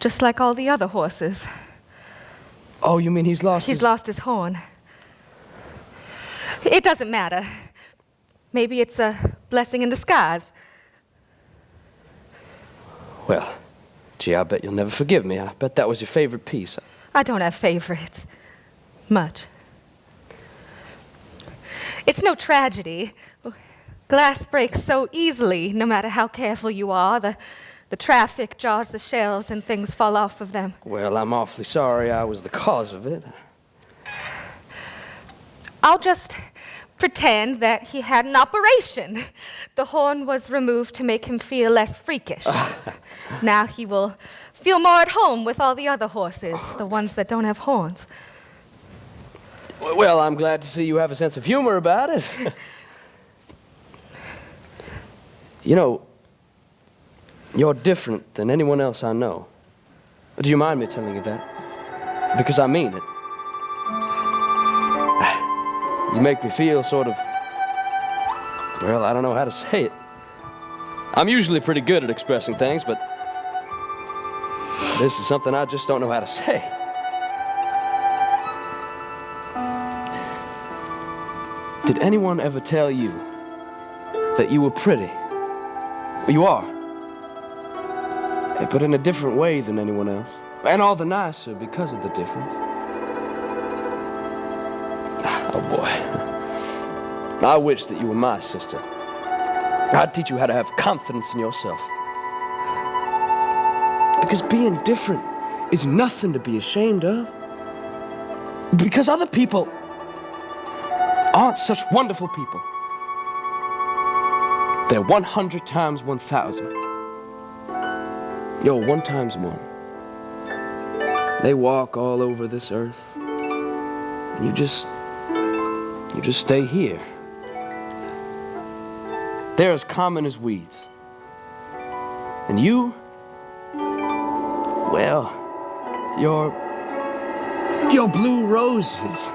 just like all the other horses. Oh, you mean he's lost He's lost his horn. It doesn't matter. Maybe it's a blessing in disguise. Well, gee, I bet you'll never forgive me. I bet that was your favorite piece. I don't have favorites. Much. It's no tragedy. Glass breaks so easily, no matter how careful you are. The traffic jars the shelves and things fall off of them. Well, I'm awfully sorry I was the cause of it. I'll just pretend that he had an operation. The horn was removed to make him feel less freakish. Now he will feel more at home with all the other horses, the ones that don't have horns. Well, I'm glad to see you have a sense of humor about it. You know, you're different than anyone else I know. Do you mind me telling you that? Because I mean it. You make me feel sort of, well, I don't know how to say it. I'm usually pretty good at expressing things, but this is something I just don't know how to say. Did anyone ever tell you that you were pretty? You are. But in a different way than anyone else. And all the nicer because of the difference. Oh, boy. I wish that you were my sister. I'd teach you how to have confidence in yourself. Because being different is nothing to be ashamed of. Because other people aren't such wonderful people. They're 100 times 1,000. You're 1 times 1. They walk all over this earth. And you just stay here. They're as common as weeds. And you, well, you're blue roses.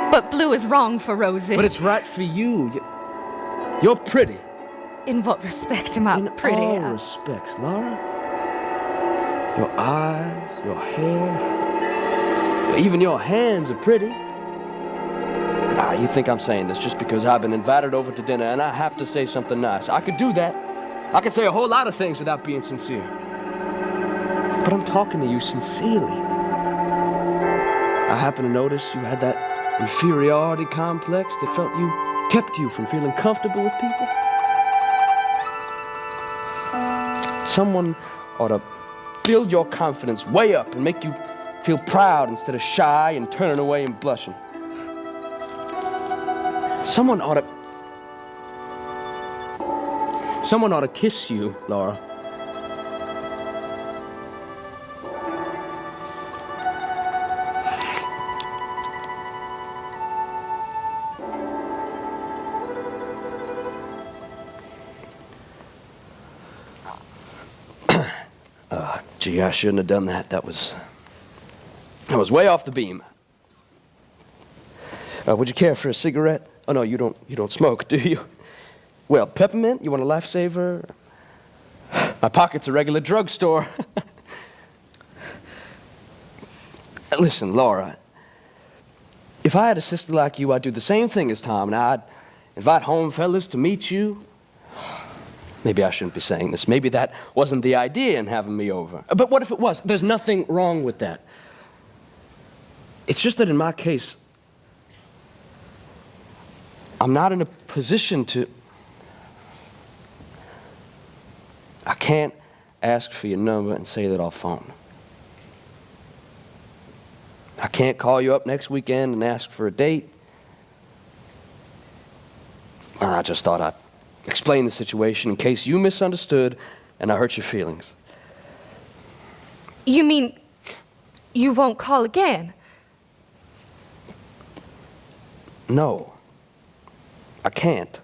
But blue is wrong for roses. But it's right for you. You're pretty. In what respect am I pretty? In all respects, Laura. Your eyes, your hair, even your hands are pretty. You think I'm saying this just because I've been invited over to dinner and I have to say something nice. I could do that. I could say a whole lot of things without being sincere. But I'm talking to you sincerely. I happen to notice you had that inferiority complex that kept you from feeling comfortable with people. Someone ought to build your confidence way up and make you feel proud instead of shy and turning away and blushing. Someone ought to kiss you, Laura. Gee, I shouldn't have done that. That was way off the beam. Would you care for a cigarette? Oh no, you don't smoke, do you? Well, peppermint? You want a lifesaver? My pocket's a regular drugstore. Listen, Laura, if I had a sister like you, I'd do the same thing as Tom, and I'd invite home fellas to meet you. Maybe I shouldn't be saying this. Maybe that wasn't the idea in having me over. But what if it was? There's nothing wrong with that. It's just that in my case, I'm not in a position to... I can't ask for your number and say that I'll phone. I can't call you up next weekend and ask for a date. Well, I just thought I'd explain the situation in case you misunderstood and I hurt your feelings. You mean you won't call again? No, I can't.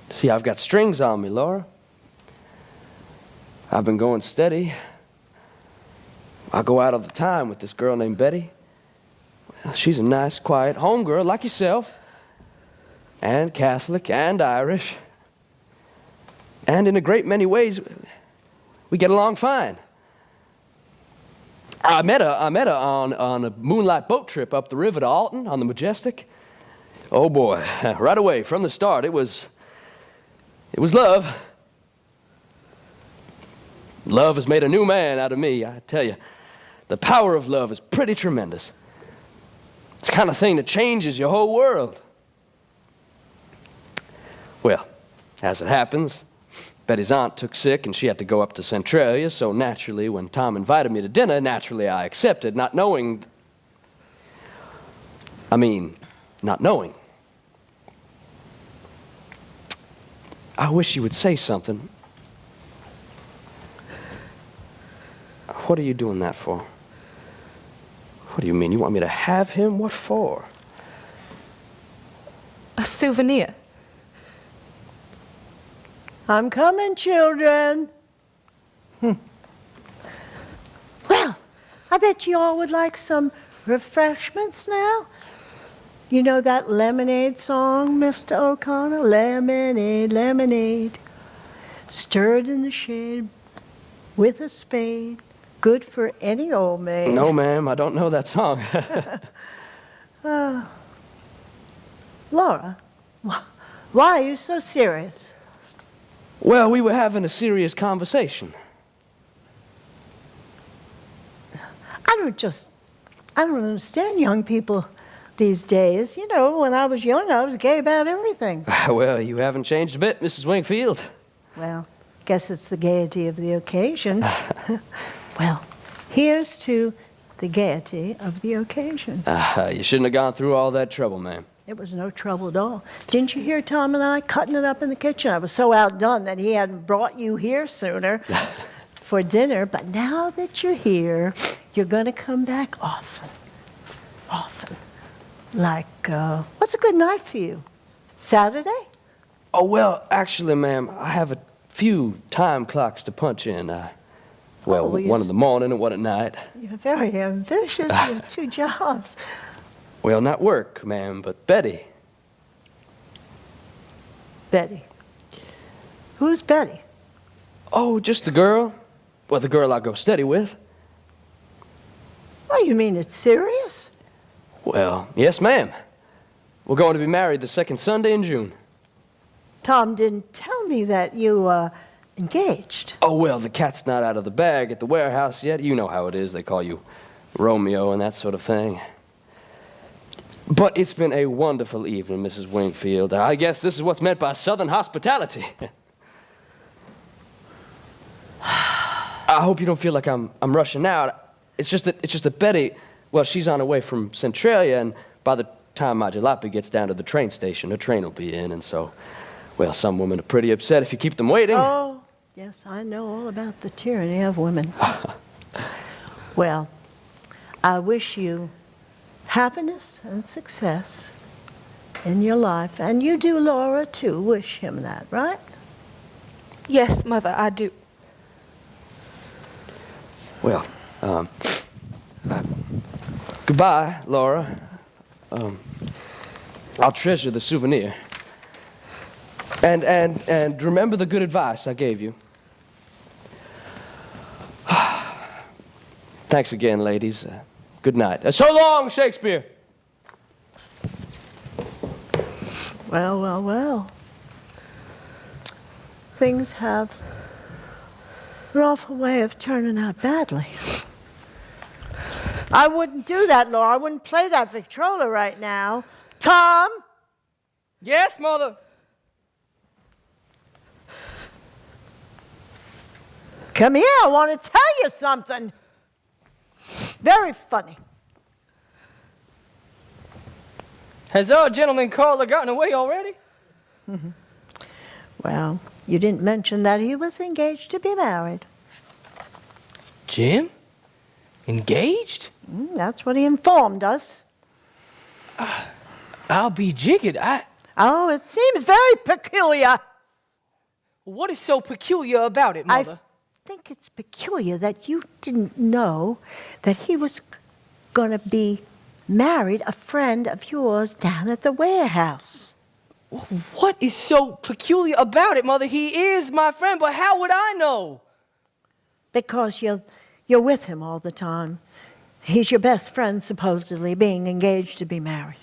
See, I've got strings on me, Laura. I've been going steady. I go out all the time with this girl named Betty. Well, she's a nice, quiet homegirl like yourself, and Catholic and Irish. And in a great many ways, we get along fine. I met her on a moonlight boat trip up the river to Alton on the Majestic. Oh boy, right away from the start, it was love. Love has made a new man out of me, I tell you. The power of love is pretty tremendous. It's the kind of thing that changes your whole world. Well, as it happens, Betty's aunt took sick and she had to go up to Centralia, so naturally, when Tom invited me to dinner, naturally I accepted, not knowing. I wish you would say something. What are you doing that for? What do you mean? You want me to have him? What for? A souvenir. I'm coming, children. Well, I bet you all would like some refreshments now. You know that lemonade song, Mr. O'Connor? Lemonade, lemonade, stirred in the shade with a spade, good for any old maid. No, ma'am, I don't know that song. Laura, why are you so serious? Well, we were having a serious conversation. I don't understand young people these days. You know, when I was young, I was gay about everything. Well, you haven't changed a bit, Mrs. Wingfield. Well, guess it's the gaiety of the occasion. Well, here's to the gaiety of the occasion. You shouldn't have gone through all that trouble, ma'am. It was no trouble at all. Didn't you hear Tom and I cutting it up in the kitchen? I was so outdone that he hadn't brought you here sooner for dinner. But now that you're here, you're going to come back often. Often. Like, what's a good night for you? Saturday? Oh, well, actually, ma'am, I have a few time clocks to punch in. Well, one in the morning and one at night. You're very ambitious. You have 2 jobs. Well, not work, ma'am, but Betty. Betty. Who's Betty? Oh, just the girl. Well, the girl I go steady with. Oh, you mean it's serious? Well, yes, ma'am. We're going to be married the second Sunday in June. Tom didn't tell me that you, engaged. Oh, well, the cat's not out of the bag at the warehouse yet. You know how it is. They call you Romeo and that sort of thing. But it's been a wonderful evening, Mrs. Wingfield. I guess this is what's meant by Southern hospitality. I hope you don't feel like I'm rushing out. It's just that Betty, well, she's on her way from Centralia, and by the time my jalopy gets down to the train station, her train will be in, and so, well, some women are pretty upset if you keep them waiting. Oh, yes, I know all about the tyranny of women. Well, I wish you happiness and success in your life. And you do, Laura, too. Wish him that, right? Yes, Mother, I do. Well, goodbye, Laura. I'll treasure the souvenir. And remember the good advice I gave you. Thanks again, ladies. Good night. So long, Shakespeare. Well, well, well. Things have an awful way of turning out badly. I wouldn't do that, Laura. I wouldn't play that Victrola right now. Tom? Yes, Mother. Come here, I want to tell you something. Very funny. Has our gentleman caller gotten away already? Well, you didn't mention that he was engaged to be married. Jim? Engaged? That's what he informed us. I'll be jiggered. Oh, it seems very peculiar. What is so peculiar about it, Mother? I think it's peculiar that you didn't know that he was going to be married a friend of yours down at the warehouse. What is so peculiar about it, Mother? He is my friend, but how would I know? Because you're with him all the time. He's your best friend, supposedly, being engaged to be married.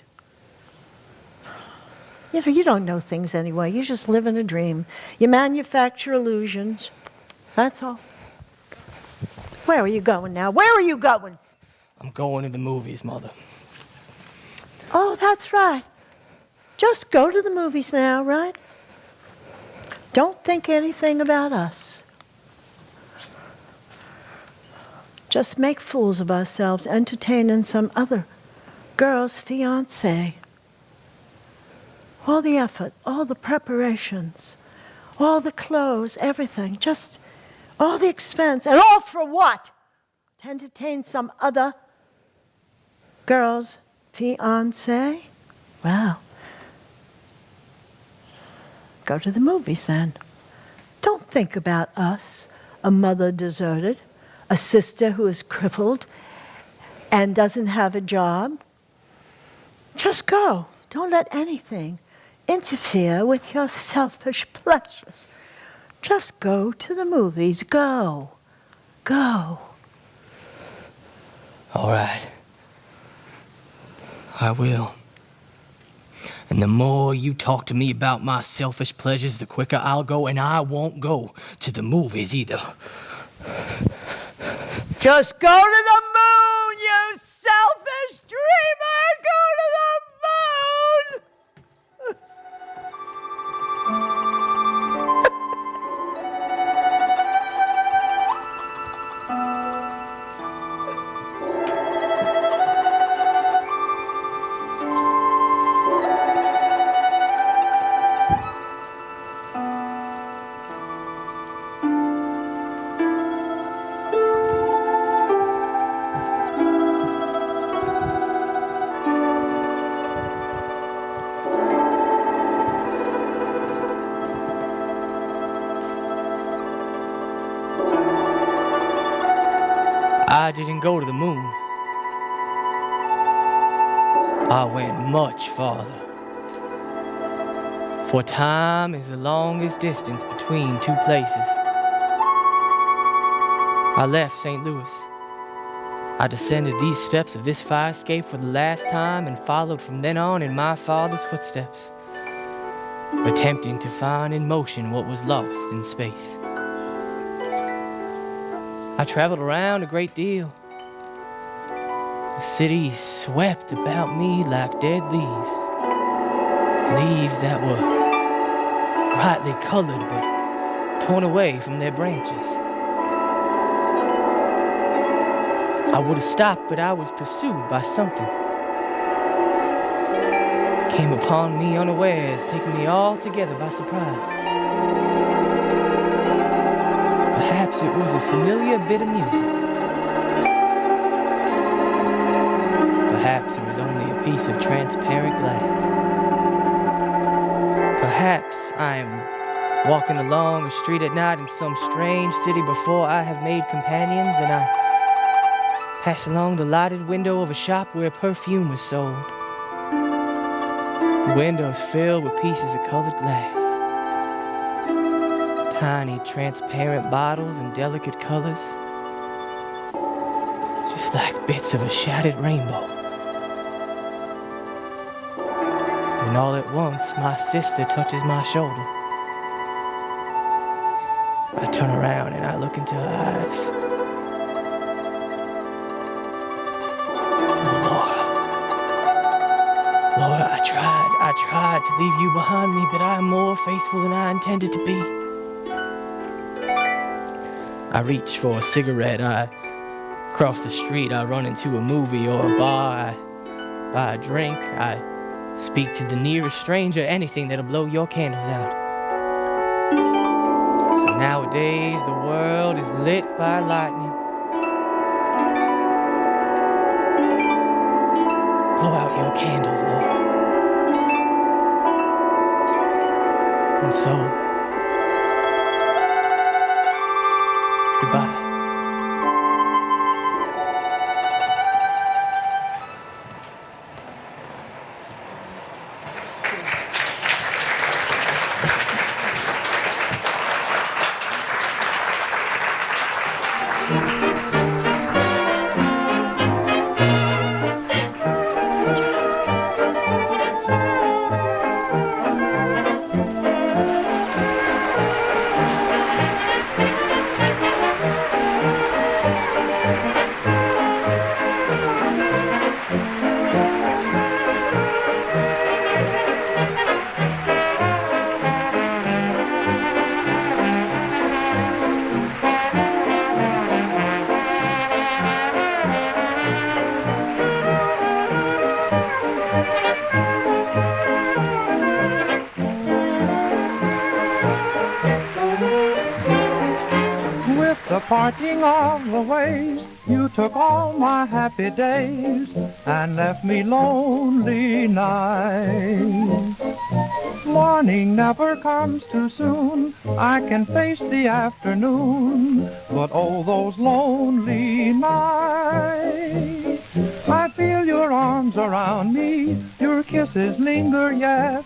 You know, you don't know things anyway. You just live in a dream. You manufacture illusions. That's all. Where are you going now? Where are you going? I'm going to the movies, Mother. Oh, that's right. Just go to the movies now, right? Don't think anything about us. Just make fools of ourselves entertaining some other girl's fiancé. All the effort, all the preparations, all the clothes, everything, just all the expense, and all for what? To entertain some other girl's fiancé? Well, go to the movies then. Don't think about us, a mother deserted, a sister who is crippled and doesn't have a job. Just go. Don't let anything interfere with your selfish pleasures. Just go to the movies. Go. Go. All right. I will. And the more you talk to me about my selfish pleasures, the quicker I'll go, and I won't go to the movies either. Just go to the moon, you selfish dreamer! Go to the moon! I didn't go to the moon. I went much farther. For time is the longest distance between two places. I left St. Louis. I descended these steps of this fire escape for the last time and followed from then on in my father's footsteps, attempting to find in motion what was lost in space. I traveled around a great deal. The city swept about me like dead leaves. Leaves that were brightly colored but torn away from their branches. I would have stopped, but I was pursued by something. It came upon me unawares, taking me altogether by surprise. Perhaps it was a familiar bit of music. Perhaps it was only a piece of transparent glass. Perhaps I am walking along a street at night in some strange city before I have made companions, and I pass along the lighted window of a shop where perfume was sold. The windows filled with pieces of colored glass. Tiny transparent bottles in delicate colors. just like bits of a shattered rainbow. And all at once, my sister touches my shoulder. I turn around and I look into her eyes. Laura, I tried to leave you behind me, but I am more faithful than I intended to be. I reach for a cigarette, I cross the street, I run into a movie or a bar, I buy a drink, I speak to the nearest stranger, anything that'll blow your candles out. So nowadays, the world is lit by lightning. Blow out your candles, Lord. And so, goodbye. The parting of the ways, you took all my happy days and left me lonely nights. Morning never comes too soon, I can face the afternoon, but oh, those lonely nights. I feel your arms around me, your kisses linger yet.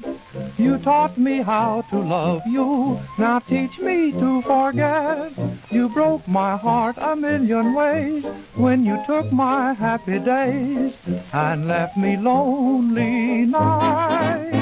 You taught me how to love you, now teach me to forget. You broke my heart a million ways when you took my happy days and left me lonely nights.